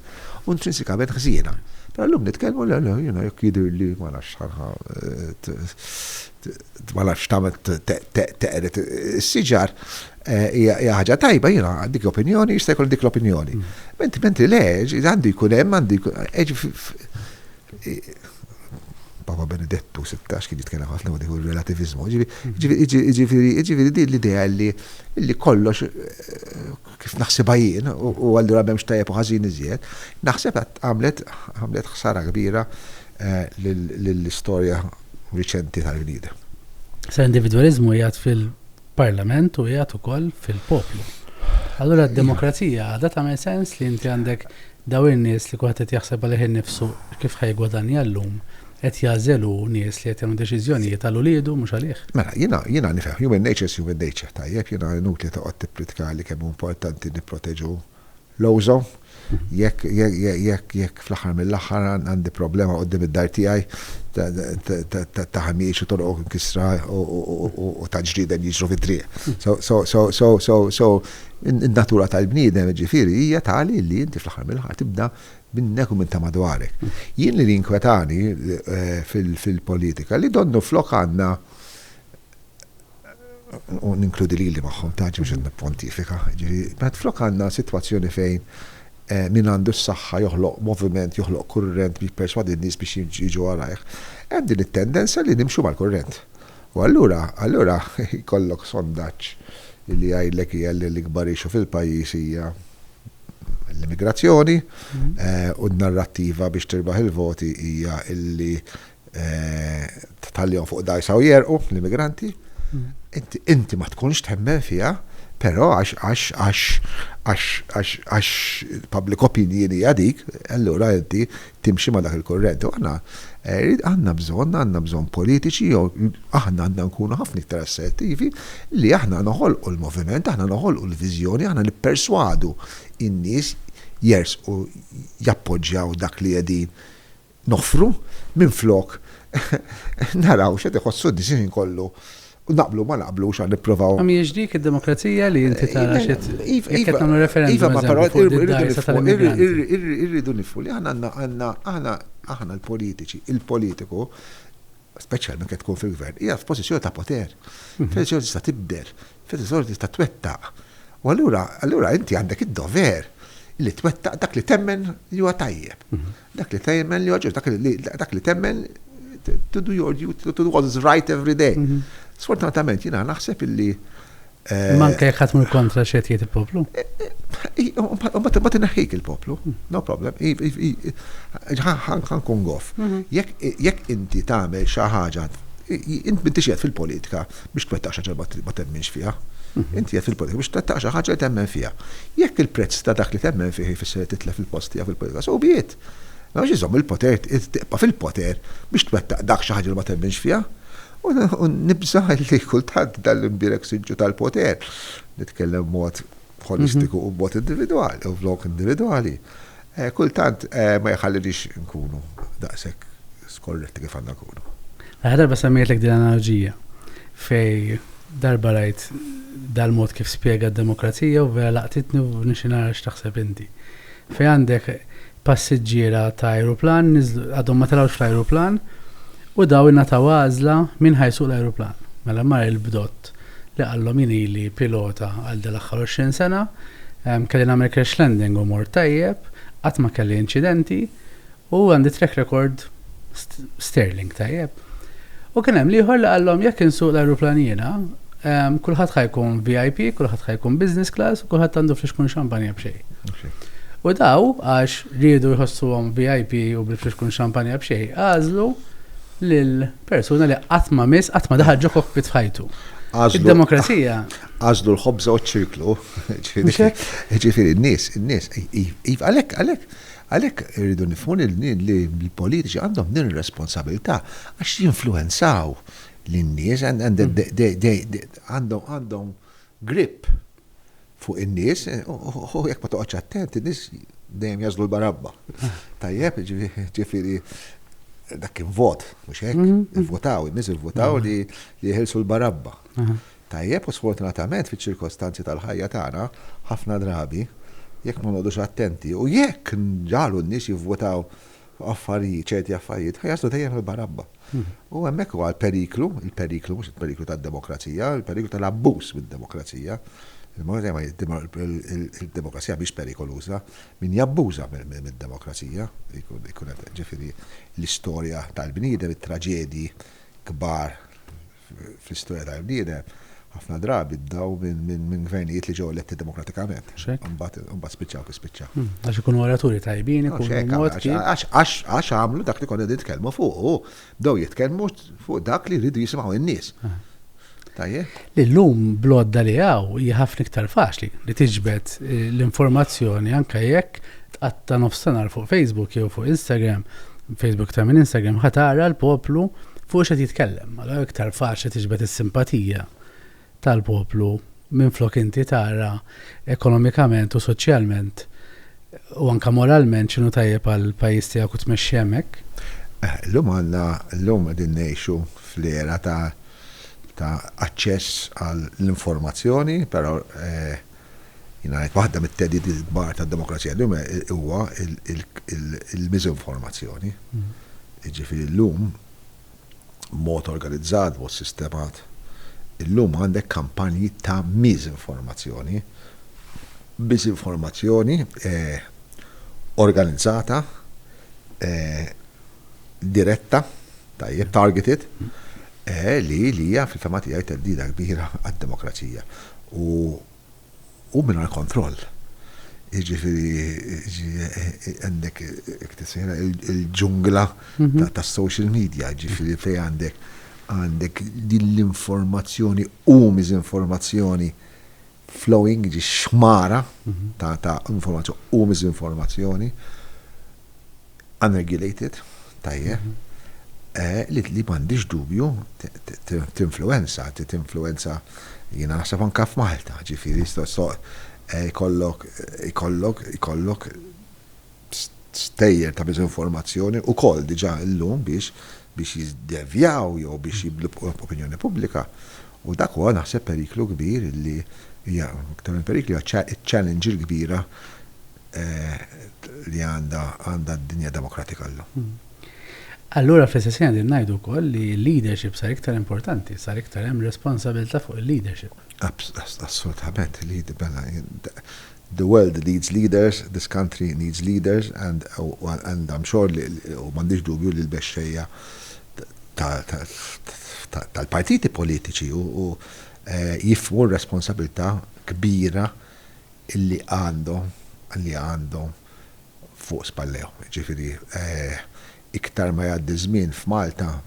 u intrinsikament ħżiena. Però llum nitkellmu jekk jidher li ma nafx tagħmel teqret is-siġar hija ħaġa tajba, jiena dik opinjoni, jista' jkun dik l-opinjoni. Mentri le, għandu jkun hemm Papa Benedetto 16 kien jitkellem ħafna fuq dik ir-relativizmu. Jiġifieri din l-idea li kollox kif naħsibha jien u allura m'hemmx tajjeb u ħażin iżjed, naħseb għamlet ħsara kbira lill-istorja riċenti tal-bniedem. Sa individualizmu jgħat fil-parlament u jgħat ukoll fil-poplu. Allura d-demokrazija għadha tagħmel sens li inti għandek dawn in-nies li kulħadd qed jaħseb għalih innifsu kif ħajgwadanja llum qed jażelu nies li qed jagħmlu deċiżjonijiet tal-uliedu mhux għalih. Mela, jiena nifhem human nature is human nature. Tajjeb jiena nutli toqgħod tipprittika li kemm importanti nipproteġu l-ozon. Jekk fl-aħħar mill-aħħar għandi problema qudiem id-dar tiegħi ta' ħamiex u torqok inkisra u ta' ġrieden jiġru fit-triq. So in-natura tal-bniedem ġifieri hija tali li inti fl-aħħar mill-aħħar tibda minnek u minn ta' madwarek. Jien li inkwetani fil-politika li donnu flok għandna u ninkludi li magħhom taġi biex nippontifika. Flok għandna sitwazzjoni fejn min għandu s-saħħa joħloq moviment, joħloq kurrent biex perswadi n-nies biex jiġu għarajh. Hemm din it-tendenza li nimxu mal-kurrent. U allura jkollok sondaġġ li jgħidlek hija li l-ikbar ixu fil-pajjiż hija l-immigrazzjoni u n-narrattiva biex tirbaħ il-voti hija illi tħallihom fuq dajsa u jerqu l-immigranti. Inti ma tkunx temmen fiha, però għax public opinion hija dik, allura inti timxi ma dak il-kurrent. U għandna bżonn politiċi, aħna għandna nkunu ħafna iktar assertivi li aħna noħolqu l-moviment, aħna noħolqu l-viżjoni, aħna nipperswadu in-nies jersqu jappoġġjaw dak li qegħdin noffru minflok naraw x'qed iħossu d-disinn kollu. Naqblu ma naqblux għan nippruvaw. Għam jieġdik id-demokrazija li inti tara xed jekk nagħmlu referendum. Iva, ma però irridu nifhmu li aħna l-politiċi, il-politiku, speċjalment qed tkun fil-gvern, hija f'pożizzjoni ta' poter. F'pożizzjoni tista' tibdel, f'pożizzjoni tista' twettaq. U allura inti għandek id-dover li twettaq dak li temmen li huwa tajjeb. Dak li temmen li huwa ġust, dak li temmen to do your duty, to do what is right every day. Sfortunatament jiena naħseb illi manka jekk ħadd mur kontra x'qed il-poplu. Ma tinneħħik il-poplu, no problem. Ħankun goff. Jekk inti tagħmel xi ħaġa, int m'intix qiegħed fil-politika biex twettaq xi ħaġa ma temminx fiha. Inti qiegħed fil-politika biex twettaq xi ħaġa li temmen fiha. Jekk il-prezz ta' dak li temmen fih jfisser titlef il-post tiegħek fil-politika, so biet. Ma iżomm il-poter tibqa' fil-poter biex twettaq dak xi ħaġa li ma temminx fiha. U nibża li kultant dal-imbirek sinġu tal-poter. Nitkellem mod holistiku u mod individwali, u vlog individwali. Kultant ma jħallilix nkunu daqshekk skorretti kif għandna nkunu. Darba semmejtlek din analogija fej darba rajt dal-mod kif spjega d-demokrazija u vera laqtitni u nixinara x'taħseb inti. Fej għandek passiġġiera ta' aeroplan, għadhom ma telgħux fl-aeroplan, u daw innataw għażla minn ħajsuq l-aeroplan. Mela mar il-bdott li qallhom jien ili pilota għal dal-aħħar 20 sena, Kelli nagħmel crash landing u mor tajjeb, qatt ma kelli inċidenti u għandi track record sterling tajjeb. U kien hemm ieħor li qallhom jekk insuq l-ajruplanina, kulħadd ħajkun VIP, kulħadd ħajkun business class u kulħadd għandu fl-ixkun xampanja b'xejn. U daw għax rridu jħossuhom VIP u bil-fl-ixkun xampanja b'xejn, għażlu lill-persuna li qatt ma daħal ġo cockpit f'ħajtu. Id-demokrazija. Għażlu l-ħobża u ċ-ċirklu. Ġifieri n-nies, għalhekk irridu nifhmu li l-politiċi għandhom din ir-responsabilità għax jinfluwenzaw lin-nies għandhom grip fuq in-nies u jekk ma toqgħodx attent in-nies dejjem jażlu l-barabba. Tajjeb, ġifieri dak kien vot, mhux hekk, ivvotaw, in-nies ivvotaw li jħelsu l-barabba. Tajjeb, u sfortunatament fiċ-ċirkostanzi tal-ħajja tagħna ħafna drabi jekk ma nodux attenti u jekk ġalu n-nies jivvotaw affarijiet, ċerti affarijiet, ħajaslu dejjem il-barabba. U hemmhekk huwa l-periklu mhux il-periklu tad-demokrazija, il-periklu tal-abbuż mid-demokrazija. Il-demokrazija biex perikoluża, min jabbuża mid-demokrazija, jkun ġifieri l-istorja tal-bniedem, it-traġedji kbar fl-istorja tal-bniedem ħafna drabi bdaw minn gvernijiet li ġew eletti demokratikament. Mbagħad spiċċaw kif spiċċaw. Għax ikunu oraturi tajbin, ikunu għax għamlu dak li konna nitkellmu fuq, bdew jitkellmu fuq dak li jridu jisimgħu in-nies. L-lum blodda li għaw hija ħafna iktar faċli li tiġbed l-informazzjoni anke jekk tqatta nofsinhar fuq Facebook jew fuq Instagram, Facebook ta' minn Instagram ħatara l-poplu fuq x'qed jitkellem. Allura iktar faċli tiġbed is-simpatija tal-poplu minflok inti tara ekonomikament u soċjalment u anke moralment x'inhu tajjeb għal pajjiż tiegħek u tmexxi hemmhekk. Llum qegħdin ngħixu fl-era ta' aċċess għall-informazzjoni, però waħda mit-teddied il-kbar tad-demokrazija llum huwa il-miżinformazzjoni. Jiġifieri llum mod organizzat, mod sistemat. Illum għandek kampanji ta' miżinformazzjoni. Miżinformazzjoni organizzata, diretta, tajjeb targeted. Li hija fil-fema tiegħi teddida kbira għad-demokrazija u mingħajr kontroll. Jiġifieri għandek il-ġungla tas-social media, jiġifieri fejn għandek din l-informazzjoni u miżinformazzjoni flowing, xmara ta' informazzjoni u miżinformazzjoni unregulated, tajjeb. Li m'għandix dubju tinfluenza jiena naħseb anke f'Malta, ġifieri ikollok stejjer ta' miżinformazzjoni ukoll diġà llum biex jiddevjaw jew biex jibdlu opinjoni pubblika. U dak huwa naħseb periklu kbir li hija aktar minn periklu hija challenge il-kbira li għandha d-dinja demokratika llum. Allura fl-istess din ngħidu wkoll li l-leadership sar iktar importanti, sar iktar hemm responsabilità fuq il-leadership. Assolutament. The world needs leaders, this country needs leaders, and I'm sure li m'għandix dubju li l-bexxejja tal-partiti politiċi u jifhmu r-responsabilità kbira illi għandhom fuq spallejhom. Ġifieri iktar ma jgħaddi żmien f'Malta,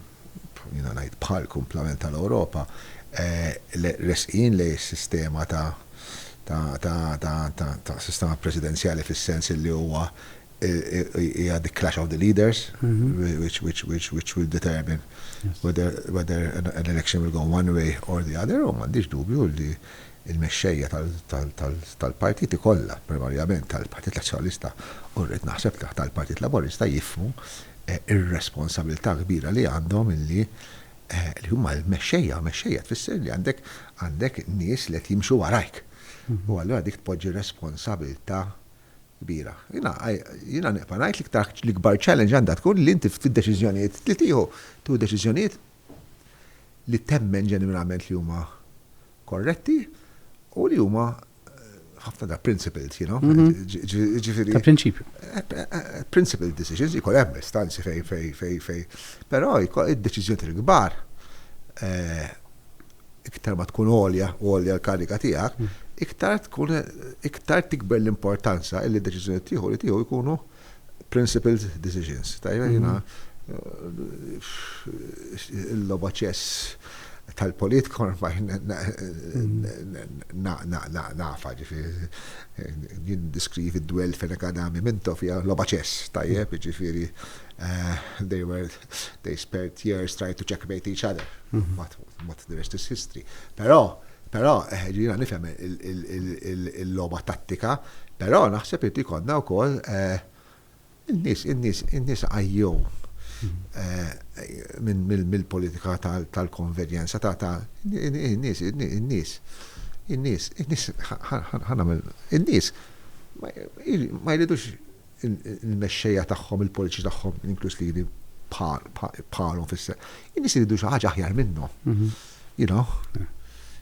jiena ngħid bħal kumplament tal-Ewropa, resqin lejn is-sistema ta' sistema presidenzjali fis-sens li huwa hija the clash of the leaders, which will determine whether an election will go one way or the other, u m'għandix dubju li il-mexxejja tal-partiti kollha, primarjament tal-Partit Nazzjonalista u rrid naħseb tal-Partit Laburista jifhmu ir-responsabilità kbira li għandhom li huma l-mexxejja tfisser li għandek nies li qed jimxu warajk. U allura dik tpoġġi responsabilità kbira. Jiena neqpa' ngħid l-ikbar challenge għandha tkun li inti fid-deċiżjonijiet li tieħu deċiżjonijiet li temmen ġeneralment li huma korretti u li huma ħafna da principled, you know, Ta' prinċipju. principled decisions, jikoll hemm stanzi fej. Però id-deċiżjoni il-kbar, iktar ma tkun għolja l-karika tiegħek, iktar tikber l-importanza illi d-deċiżjoni tieħu li tieħu jkunu principled decisions. Tajba jiena il-logħba ċess tal-politika nafa jien diskrivi d-duell fejn akadami minto fija logħba ċess, tajjeb, ġifieri they spent years trying to checkmate each other. What the rest is history. Però ġina nifhem il-logħba tattika, però naħseb li konna wkoll in-nies għajjew mill-politika tal-konverjenza ta' in-nies ma jridux il-mexxejja tagħhom, il-politiċi tagħhom, inkluż li bħalhom fis-se. In-nies iridu xi ħaġa aħjar minnhom. You know?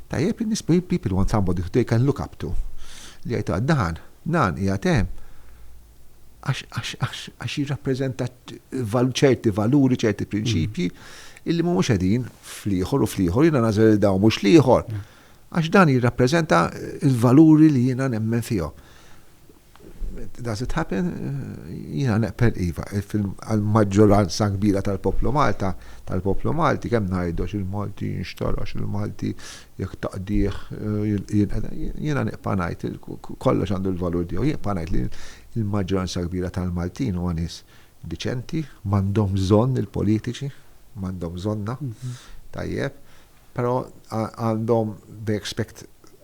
Tajjeb, in-nies people want somebody who they can look up to. Li jgħidu dan hija hemm għax jirrappreżenta ċerti valuri, ċerti prinċipji illi mhumiex qegħdin fl-ieħor u fl-ieħor jiena nażel dawn mhux l-ieħor. Għax dan jirrappreżenta l-valuri li jiena nemmen fihom. Does it happen? Jiena neqbel iva, għal-maġġoranza kbira tal-poplu Malti kemm ngħidux il-Malti jinxtarax, il-Malti jekk taqdih jiena neqpa' ngħid kollox għandu l-valur tiegħu, jieqa' ngħid li il-maġġoranza kbira tal-Maltin huwa nies diċenti, m'għandhom bżonn il-politiċi, m'għandhom bżonna, tajjeb, però għandhom they expect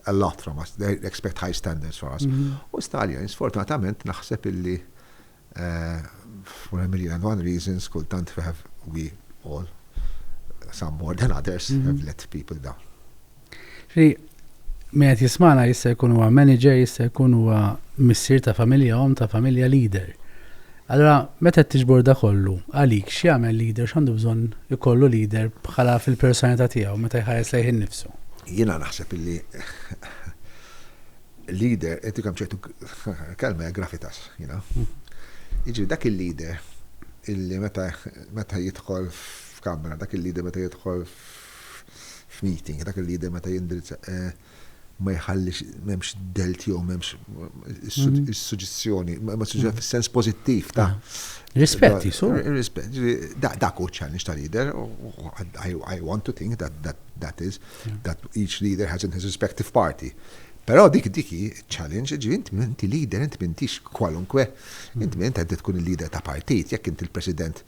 a lot from us, they expect high standards for us. U Stallions, fortunatament, naħseb illi for a million and one reasons, kultant we all, some more than others, have let people down. Meħet jismana jissa jkun huwa manager, jissa jkun huwa missier ta' familja ta' familja leader. Allora, meta tiġbor da kollu, għalik x'jagħmel leader, x'għandu bżonn ikollu leader bħala fil-personalità tiegħu meta jħares lejh innifsu? Jiena naħseb illi leader, qed kemm ċertu kelma gravitas, you know. Jiġri dak il-leader illi meta jidħol f'kamra, dak il-leader meta jidħol f'meeting, dak il-leader meta jindirizza ma jħallix m'hemmx delti jew m'hemmx is-suġġezzjoni, ma suġġett fis-sens pożittiv ta' rispetti, so. Rispett. Dak hu challenge ta' leader. I want to think that is that each leader has in his respective party. Però dik challenge inti leader, inti m'intix kwalunkwe. Inti qed tkun il-leader ta' partit, jekk inti il-president,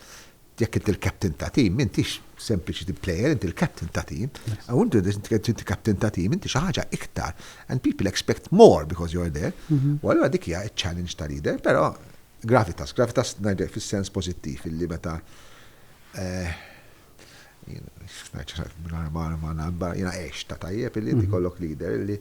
jekk inti il-captain ta' team, m'intix sempliċi player, inti il-captain ta' team. I want to inti captain ta' team, inti xi ħaġa iktar. And people expect more because you're there. U allura dik hija challenge ta' leader, però gravitas ngħidlek fis-sens pożittiv illi meta jiena għex ta' tajjeb illi inti kollok leader illi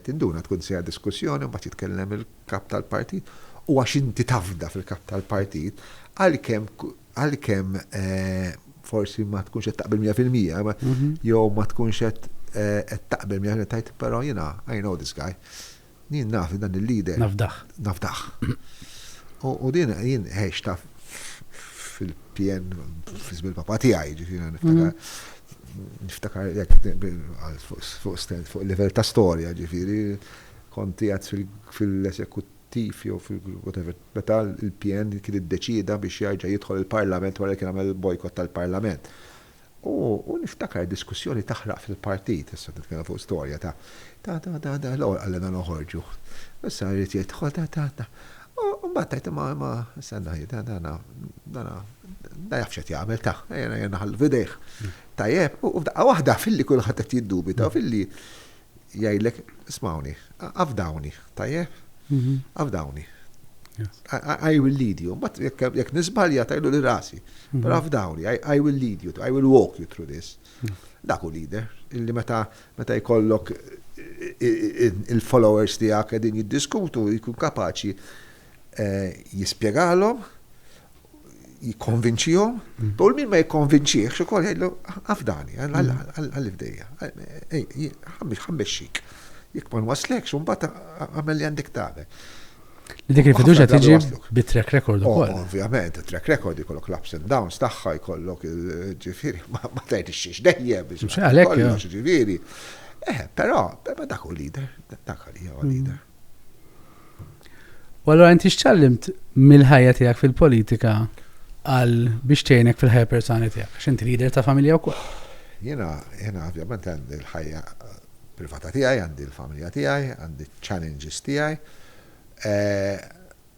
tinduna tkun sejja diskussjoni u mbagħad jitkellem il-kap tal-partit u għax inti tafda fil-kap tal-partit għalkemm forsi ma tkunx qed taqbel 100% jew ma tkunx qed taqbel 100% tajt però jiena I know this guy. Jien naf dan il-leader. Nafdaħ. U din jien ħex taf fil-pjen fil papa tiegħi, ġifieri niftakar fuq il-level ta' storja, ġifieri kont qiegħed fil-eżekuttiv jew fil-whatever. Meta il-pjen kien iddeċida biex jerġa' jidħol il-Parlament wara kien għamel bojkott tal-Parlament. U niftakar diskussjoni taħraq fil-partit, issa titkellem fuq storja ta' l-ewwel għallna noħorġu. Issa rrid jidħol ta' u mbagħad tajt ma istanna da jaf x'qed jagħmel ta' ejja naħall f'idejh. Tajjeb, u f'daqqa waħda filli kulħadd qed jiddubita u filli jgħidlek ismawni, afdawni, tajjeb? Afdawni. I will lead you. But jekk nisbalja tajlu li rasi. But afdawni, I will lead you, I will walk you through this. Dak u leader, illi meta jkollok il-followers tiegħek qegħdin jiddiskutu jkun kapaċi jispjegalhom, jikonvinċijom, u min ma jikonvinċiex, ukoll jgħidlu għafdani, għall-ibdejja, ħambexxik. Jekk ma nwaslekx, mbagħad għamel li għandek tagħmel. Li dik il-fiduċa tiġi bit-track record ukoll. Ovvjament, track record jkollok l-ups and downs tagħha, jkollok ġifieri ma tgħidix dejjem biex ġifieri. Però dak hu leader, dak hija leader. U allura inti x'tallimt mill-ħajja tiegħek fil-politika għal biex tgħinek fil-ħajja personali tiegħek? Għax inti leader ta' familja wkoll. Jiena ovvjament għandi l-ħajja privata tiegħi, għandi l-familja tiegħi, għandi challenges tiegħi.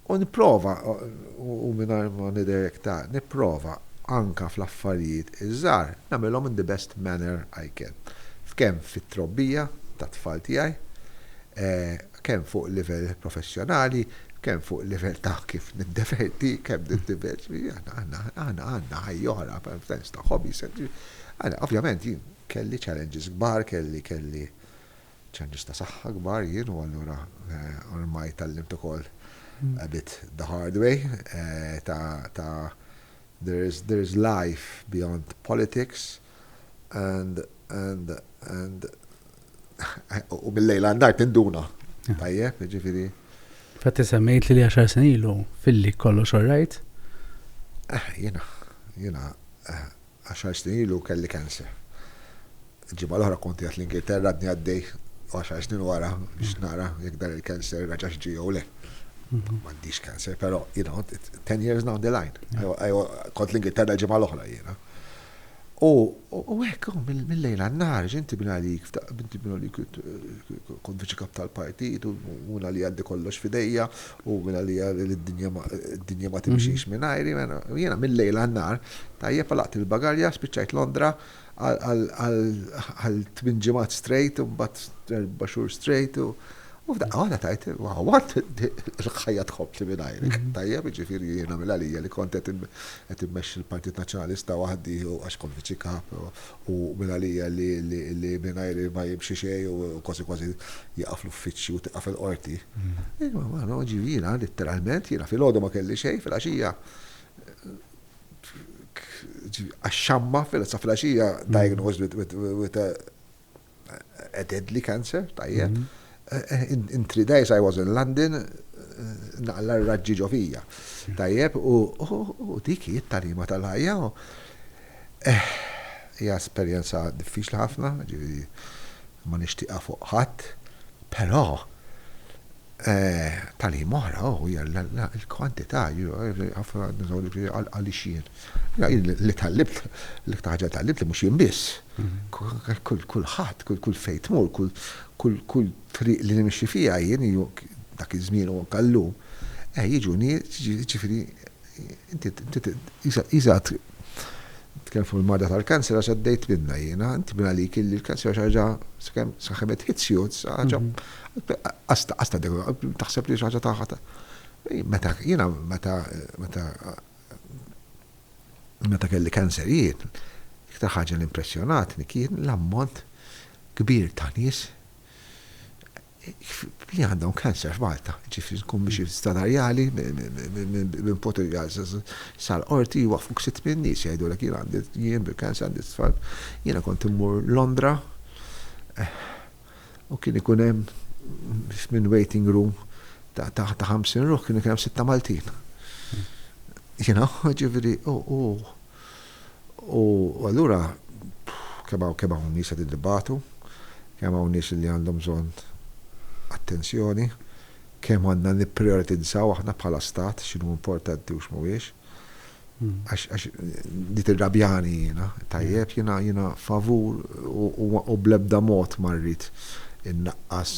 U nipprova, u mingħajr ma nidirekta, nipprova anka fl-affarijiet iż-żgħar nagħmilhom in the best manner I can. Kemm fit-trobbija tat-tfal tiegħi, kemm fuq livell professjonali, kemm fuq livell ta' kif niddeverti, kemm niddeverti, għandna ħajjoħra, f'sens ta' hobbies. Ovvjament jien kelli challenges kbar, kelli challenges ta' saħħa kbar jien, u allura ormai tallimt ukoll a bit the hard way, there is life beyond politics, and u bil-lejla għandajt ninduna. Tajjeb, ġifiri. Fatti semmejt li 10 snin ilu fil-li kollox orrajt? Jena 10 snin ilu kelli kanser. Ġimgħa l-oħra konti għat l-Ingilterra għadni għaddej 10 snin wara biex nara jekk dan il-kanser raġax ġi jew le. M'għandix kanser, però 10 years down the line. Kont l-Ingilterra ġimgħa l-oħra jiena. U hekk mill-lejla n-nar, ġinti bina li kont viċi kap tal-partit, u muna li għaddi kollox fidejja, u muna li d-dinja ma timxiex minnajri, jena mill-lejla n-nar, tajjeb għalaqt il-bagarja, spiċċajt Londra għal 8 ġimgħat straight, u mbagħad 4 xhur straight, u f'daqqa għada tajt, għad il-ħajja tħobbli minnajri. Tajjeb, ġifiri jena mill-għalija li kont qed immexxi il-Partit Nazzjonalista waħdi u għax kont viċi kap, u mill-għalija li minnajri ma jimxi xejn u kważi jaqaf l-uffiċċju u tiqaf il-qorti. Ma ġivina, letteralment, jiena fil-ħodu ma kelli xejn, fil-għaxija għaxxamma fil-għaxija diagnosed with a deadly cancer, tajjeb. In 3 days I was in London, naqla r-raġġi ġovija. Tajjeb, u diki it-tarima tal-ħajja. Hija esperjenza diffiċli ħafna, ġifieri ma nixtieqha fuq ħadd, però tal-ħin oħra hija l-kwantità għalixien. Li tallibt, l-iktar ħaġa tallibt li mhux jien biss. Kulħadd, kull fejn tmur, kull triq li nimxi fija jien dak iż-żmien u nkallum, jiġuni ġifieri inti iżgħat tkellem fuq il-marda tal-kanser għax għaddejt minna jiena, inti minna li kelli l-kanser għax ħaġa sakemm hits you, ħaġa qasta taħseb li ħaġa taħħa. Meta jiena meta kelli kanser jien, iktar ħaġa l-impressjonatni kien l-ammont kbir ta' nies li għandhom kanser f'Malta, ġifri nkun biex stadarjali minn Portugal sal-qorti waqfuk 6 nies jgħidulek jien bil-kanser għandi tfal. Jiena kont immur Londra u kien ikun hemm minn waiting room ta' 50 ruħ kien hemm 6 Maltin. Ġifri u allura kemm hawn nies qed iddibatu, kemm hawn nies li għandhom bżonn attenzjoni, kemm għandna nipprioritizzaw aħna bħala stat x'inhu importanti u x'mhuwiex. Għax dit irrabjani jiena, tajjeb jiena favur u bl-ebda mod ma rrid innaqqas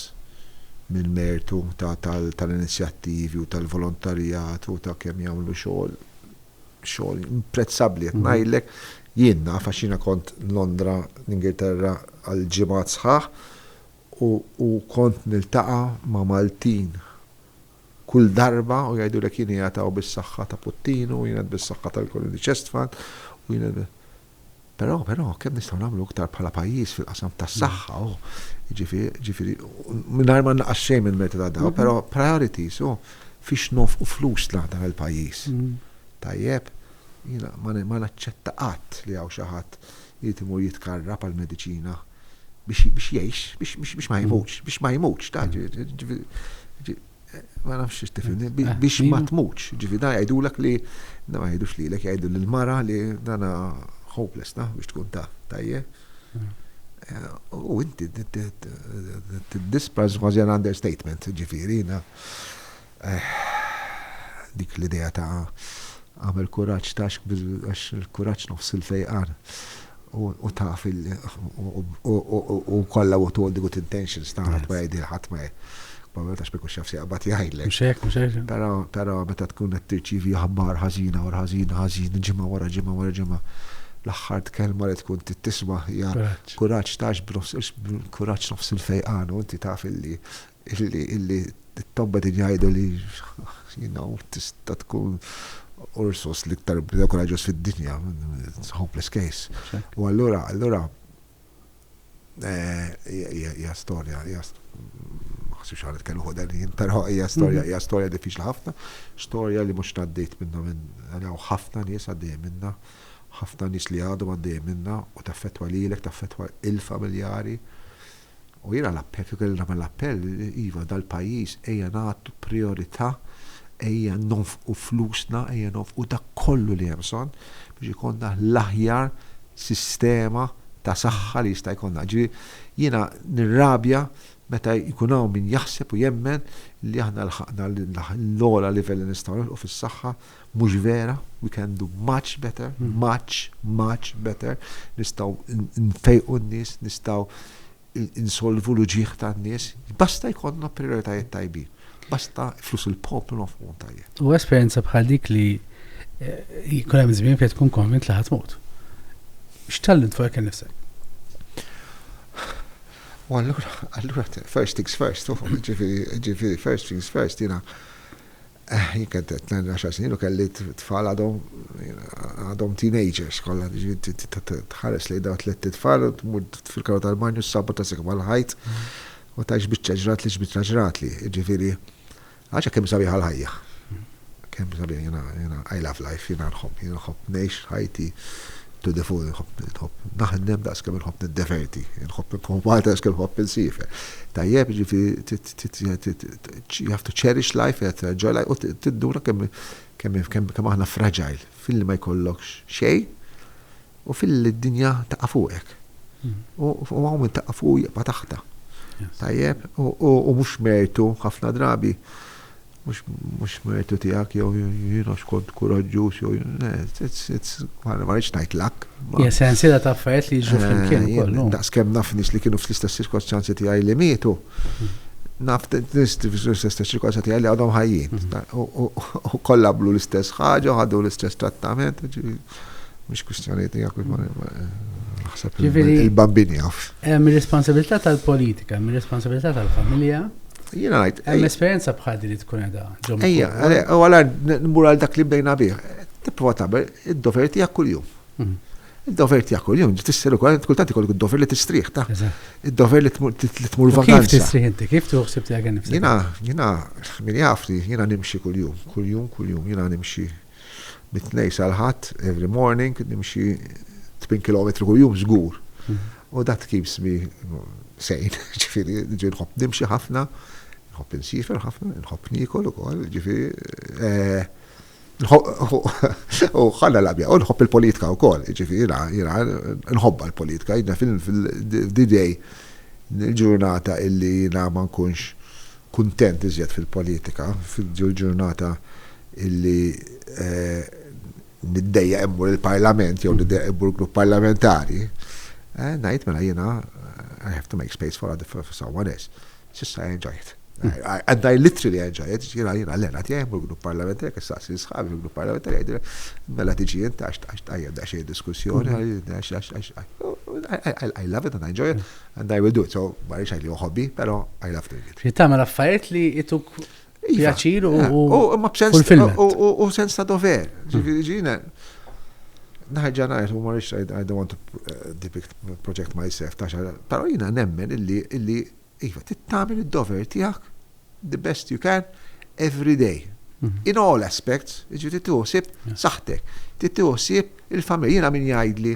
mill-mertu tal-inizjattivi u tal-volontarijat u ta' kemm jagħmlu xogħol imprezzabbli qed ngħidlek jien naf għax jiena kont Londra l-Ingilterra għal ġimgħat sħaħ u kont niltaqa' ma' Maltin kull darba u jgħidulek jien jagħtaw bis-saħħa ta' Puttinu u jien bis-saħħa tal-Koloni Chest Fund u jien però kemm nistgħu nagħmlu iktar bħala pajjiż fil-qasam tas-saħħa ġifieri mingħajr ma nnaqqas xejn mill-merti ta' daw, però priorities fiex nofqu flus dan il-pajjiż. Tajjeb, jina ma naċċetta qatt li hawn xi ħadd jrid imur jitkarra pal-mediċina biex jgħix, biex ma jmutx, ma nafx tifhimni, biex ma tmutx. Ġifieri dan jgħidulek li ma jgħidux lilek, jgħidu lill-mara li dana hopeless biex tkun tajjeb. U inti dispras was an understatement, ġifieri dik l-idea ta' għamel kuraġġ għax il-kuraġġ nofs il-fejqan u taf u kollha u all the good intentions ta' ħadd ma jgħidil ħadd ma ta' xbeku xafsi għabat jgħajlek. Pero meta tkun qed tirċivi ħabbar ħażina wara ħażin, ġimgħa wara ġimgħa, l-aħħar kelma li tkun tisma' hija kuraġġ kuraġġ nofs il-fejqan u inti taf illi t-tobba jgħidu li tista' tkun ursus l-iktar kuraġġuż fid-dinja, hopeless case. U allura hija storja, xi ħadd kellu ħodelin, però hija storja diffiċli ħafna, storja li mhux għaddejt minnha ħafna nies għaddej minnha, ħafna nies li għadhom għaddej minnha u taffettwa lilek, taffettwa il-familjari. U jiena l-appell, kif nagħmel l-appell, iva dal-pajjiż ejja nagħtu priorità, ejja nofqu flusna, ejja nofqu dak kollu li hemm bżonn biex ikollna l-aħjar sistema ta' saħħa li jista' jkollna. Jiena nirrabja meta jkun hawn min jaħseb u jemmen li aħna lħaqna l-ogħla livell li nistgħu nilħqu fis-saħħa mhux vera, we can do much better, much better. Nistgħu nfejqu n-nies, nistgħu insolvu l-ġieħ tan-nies, basta jkollna prijoritajiet tajbin, basta flus il-poplu nofqu tajjeb. U esperjenza bħal dik li jkun hemm żmien fejn tkun konvint li ħadd tmut. X'tallimt fuq hekk innifsek? U allura, first things first, ġifiri, first things first, jina kent 12 snin u kelli tfal għadhom teenagers, kollha tħares li daw tliet tfal u tmur fil-karota tal-banju s-sabu ta' sekk mal-ħajt u ta' ġbitċa ġrat li, ġifiri, għaxa kemm sabiħa l-ħajja. Kemm sabiħa, jina I love life, jina nħobb nejx ħajti to the full, naħdem daqs kemm inħobb niddeverti, inħobb inkompal daqs kemm inħobb insifer. Tajjeb, you have to cherish life, you have to enjoy life, u tiddura kemm aħna fragile, fil-li ma jkollokx xejn u fil-dinja taqqa' fuqek. U għaw minn taqqa' fuq jibqa' taħta. Tajjeb, u mhux mertu ħafna drabi. Mux mertu tijak, jew jina xkont kuraġġus, jew ma rridx ngħid lak. Sensiela ta' affarijiet li jiġu flimkien ukoll. Daqs kemm naf nies li kienu fl-istess ċirkostanzi tiegħi li mietu. Naf nies fl-istess ċirkostanzi tiegħi li għadhom ħajjin. U kollha blu l-istess ħaġa, ħadu l-istess trattament. Mhux kwistjoni tiegħek naħseb il-bambini jaf. Hemm ir-responsabilità tal-politika, hemm ir-responsabilità tal-familja. Jina għajt. Hemm esperjenza bħal li tkun qiegħda ġom. Ejja, u għala nmur għal dak li bdejna bih. Tipprova tagħmel id-dover tiegħek kuljum. Id-dover tiegħek kuljum, tisser ukoll kultant ikollok id-dover li tistrieħ ta'. Id-dover li tmur vakanza. Kif tistrieħ inti? Kif tuħsib tiegħek innifsek? Jiena min jafni, jiena nimxi kuljum, jiena nimxi mit-tnejn sal-ħadd every morning, nimxi 8 kilometri kuljum żgur. U that keeps me sane, ġifieri nħobb nimxi ħafna. Nħobb insifer ħafna, nħobb nikol ukoll, ġifieri u ħalla l-abja, u nħobb il-politika wkoll, ġifieri jiena nħobba l-politika, jiena fil-D-Day il-ġurnata illi jiena ma nkunx kuntent iżjed fil-politika, fil-ġurnata illi niddejja immur il-parlament jew niddejja immur grupp parlamentari, ngħid mela jiena I have to make space for someone else. Just I enjoy it. And I literally enjoy it. Jiena l-għena tiegħi immur grupp parlamentari, kissaqsi sħabi fil-grupp parlamentari jgħidu mela tiġi inti għax tajjeb da xejn diskussjoni, I love it and I enjoy it and I will do it. So ma rridx li hobby, però I love doing it. Tagħmel affarijiet li jituk pjaċir u sens ta' dover. Ġifieri naħġa ngħid u ma rridx I don't want to depict project myself però jiena nemmen illi iva tagħmel id-dover tiegħek the best you can every day. In all aspects, ġi tittuħsib saħtek, tittuħsib il-familja. Jiena min jgħidli,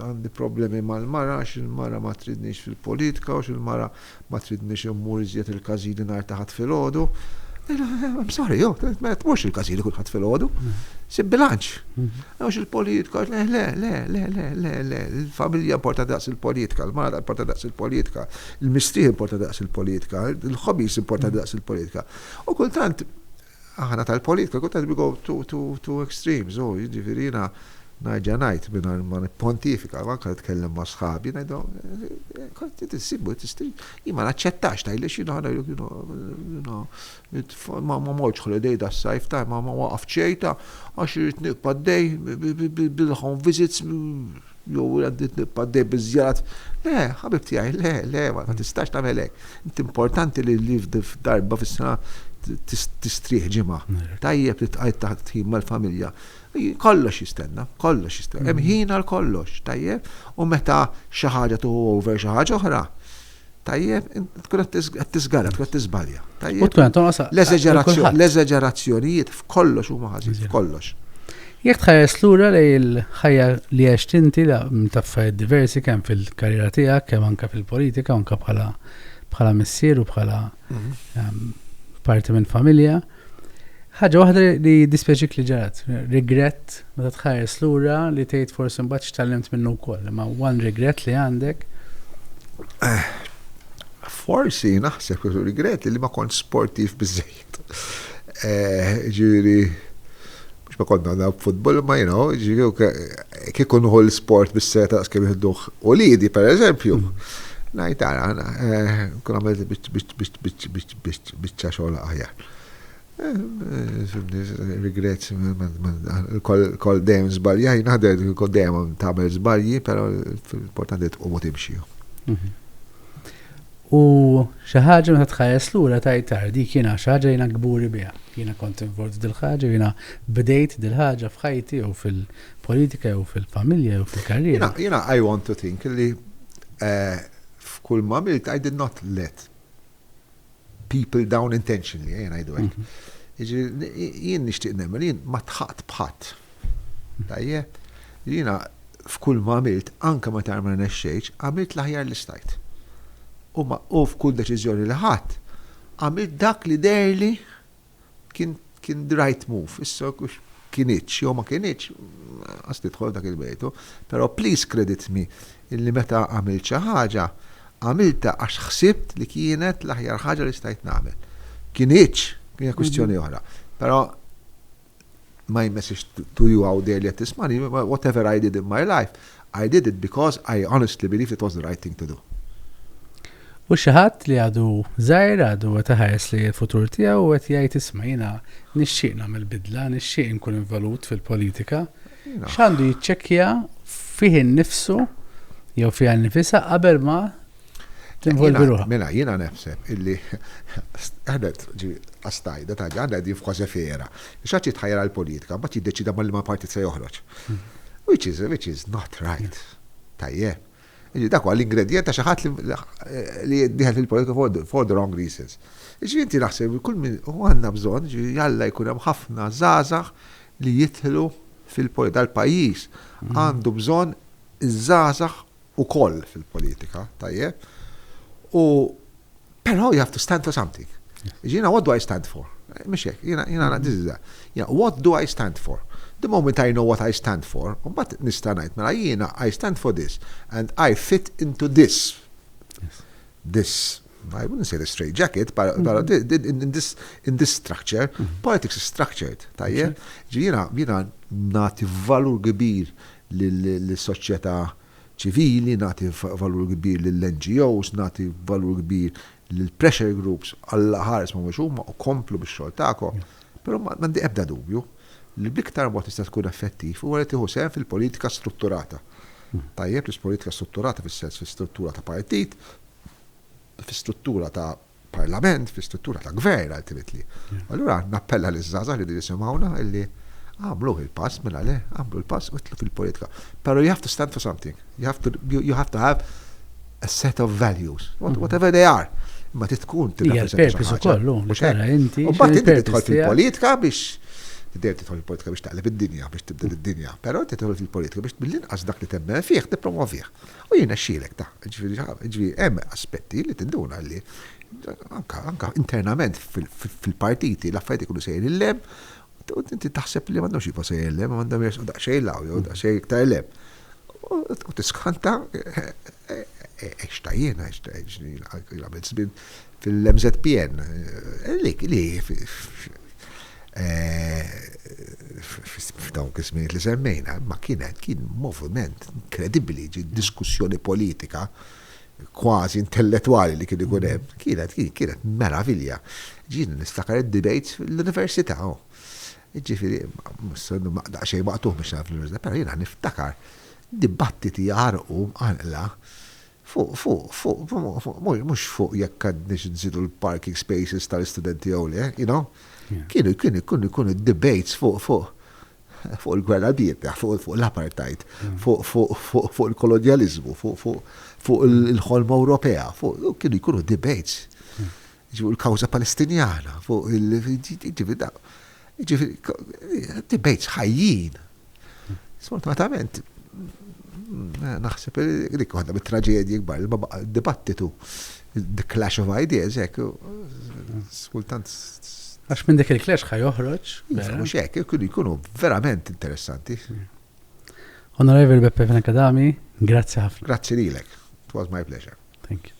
għandi problemi mal-mara, għax il-mara ma tridniex fil-politika, għax il-mara ma tridniex immur iżjed il-kazini nar taħat fil-ħodu. I'm sorry, ma tmurx il-kazini kulħadd fil-ħodu. Sib bilanċ. Għax il-politika, le, il-familja importa daqs il-politika, il-mara importa daqs il-politika, il-mistrieħ importa daqs il-politika, il-hobbies importa daqs il-politika. U kultant, aħna tal-politika, kultant we go to extremes, jiġifieri najġa najt minna ma pontifika, anka nitkellem ma sħabi, najdu, kont tisibu, jima naċċettax tajli ma morċ holiday da s-sajf ta' ma waqaf ċejta, għax irrit niqpa d-dej bil-home visits, jow għaddit niqpa d-dej bil-żjarat. Le, ħabib tijaj, le, ma tistax ta' melek. Inti importanti li darba fis-sena tistriħ ġimma. Tajjeb li tqajt taħt ħin mal-familja. Kollox jistenna. Hemm ħin għal kollox, tajjeb, u meta xi ħaġa tuħu over xi ħaġa oħra. Tajjeb, tkun qed tiżgara, tkun qed tiżbalja. L-eżaġerazzjonijiet f'kollox huma ħażin, f'kollox. Jekk tħares lura lej il-ħajja li għext inti m'taffarijiet diversi kemm fil-karriera tiegħek, kemm anke fil-politika, anke bħala missier u bħala parti minn familja. Ħaġa waħda li dispjaċik li ġarat, regret meta tħares lura li tgħid forsi mbagħad x'tallimt minnu wkoll, ma one regret li għandek. Forsi naħseb regret li ma kont sportiv biżejjed. Ġifieri mhux ma kont nagħmel futbol ma ġifieri kieku nħu l-sport bis-seta kemm jieħduh Ulidi pereżempju. Ngħid tara kun għamilt biċċa xogħol aħjar. Regrets, kol dejjem żbaljaj, naħdem kol dejjem tagħmel żbalji, però l-importanti tqum u timxi. U xi ħaġa meta tħares lura tajt dik jiena xi ħaġa jiena gburi biha. Jiena kont involt dil-ħaġa, jiena bdejt dil-ħaġa f'ħajti jew fil-politika jew fil-familja jew fil-karriera. Jiena I want to think li f'kull ma għamilt I did not let people down intentionally, ngħidu hekk. Jien nixtieq nemmel, jien ma tħaqt bħadd. Tajjeb, jiena f'kull ma għamilt, anke meta ma nexxejx, għamilt l-aħjar li stajt. U f'kull deċiżjoni li ħadd, għamilt dak li dejli kien the right move. Issa kienitx, jew ma kienitx, għas tidħol dak il-bejtu, però please credit me illi meta għamilt xi ħaġa, għamilta għax ħsibt li kienet l-aħjar ħaġa li stajt nagħmel. Kienitx, kien kwistjoni oħra. Però my message to you out there li qed tismani, whatever I did in my life, I did it because I honestly believed it was the right thing to do. U xi ħadd li għadu żgħir għadu qed iħares li l-futur tiegħu qed jgħid isma' jiena nixtieq nagħmel bidla, nixtieq inkun involut fil-politika. X'għandu jiċċekkja fih innifsu jew fiha nnifisha qabel ma tinvolvi ruħha. Mela jiena nefseb illi għadet għastajda ta' għadet jifkważa fiera. Xaċi tħajra l-politika, mbagħad jiddeċida ma' partit se joħroġ. Which is not right. Tajjeb. Dak huwa l-ingredient ta' xi ħadd li diħel fil-politika for the wrong reasons. Inti naħseb kull min għandna bżonn jalla jkun hemm ħafna żgħażagħ li jidħlu fil-politika tal-pajjiż għandu bżonn iż-żgħażagħ ukoll fil-politika, tajjeb. Però you have to stand for something. What do I stand for? Mhux hekk, this is that. What do I stand for? The moment I know what I stand for, but nista' ngħid mela I stand for this and I fit into this. Yes. This, I wouldn't say the straight jacket, but in this structure, politics is structured. Tajjeb, jiena nagħti valur kbir lis-soċjetà ċivili, nagħti valur kbir lill-NGOs, nagħti valur kbir lill-pressure groups, alla ħares ma mhux huma u komplu bix-xogħol tagħkom. Però m'għandi ebda dubju li biktar mod tista' tkun effettiv huwa li tieħu sehem fil-politika strutturata. Tajjeb l-politika strutturata fis-sens fis-struttura ta' partit, fis-struttura ta' parlament, fis-struttura ta' gvern ultimately. Allura nappella liż-żgħażagħ li jisimgħuna illi għamlu il-pass mela le, għamlu il-pass u tlu fil-politika. Pero you have to stand for something. You have to have a set of values, whatever they are. ma titkun Hija l-purpose ukoll, tara inti. U mbagħad inti tidħol fil-politika biex tidħol fil-politika biex taqleb id-dinja, biex tibdel id-dinja, però tidħol fil-politika biex bil-inqas dak li temmen fih tippromovih. U jiena xxielek ta' ġifieri hemm aspetti li tinduna li anka internament fil-partiti l-affarijiet ikunu sejrin il-lem, u inti taħseb li m'għandhomx jibqa' sejrin il-lem, m'għandhom jersqu daqsxejn law jew daqsxejn iktar lem. U tiskanta eċtajjena, għamil zbin fil-MZPN, li f'dawn kisminiet li semmejna, ma kien moviment inkredibbli, diskussjoni politika, kważi intellettuali li kien ikun hemm, kienet meravilja. Ġiena niftakar id-debates fil-università. Ġifieri, daqsxejn maqtuh biex nagħmel fl-università, però jiena niftakar dibattiti jarqu għanqla mux fuq jekk għadniex nżidu l-parking spaces tal-istudenti jew le, kienu debates fuq il-gwerra bieta, fuq l-apartheid, fuq il-kolonializmu, fuq il-ħolma Ewropea, kienu jkunu debates. Il-kawza palestinjana, fuq debates ħajjin. Sfortunatament, naħseb li għandha bit-traġedji kbar, il-dibattitu, the clash of ideas, skultant. Għax minn dik il-clash ħaj joħroġ. Mux hekk, jkunu verament interessanti. Onorevoli Beppe Venakadami, grazzi ħafna. Grazzi lilek. It was my pleasure. Thank you.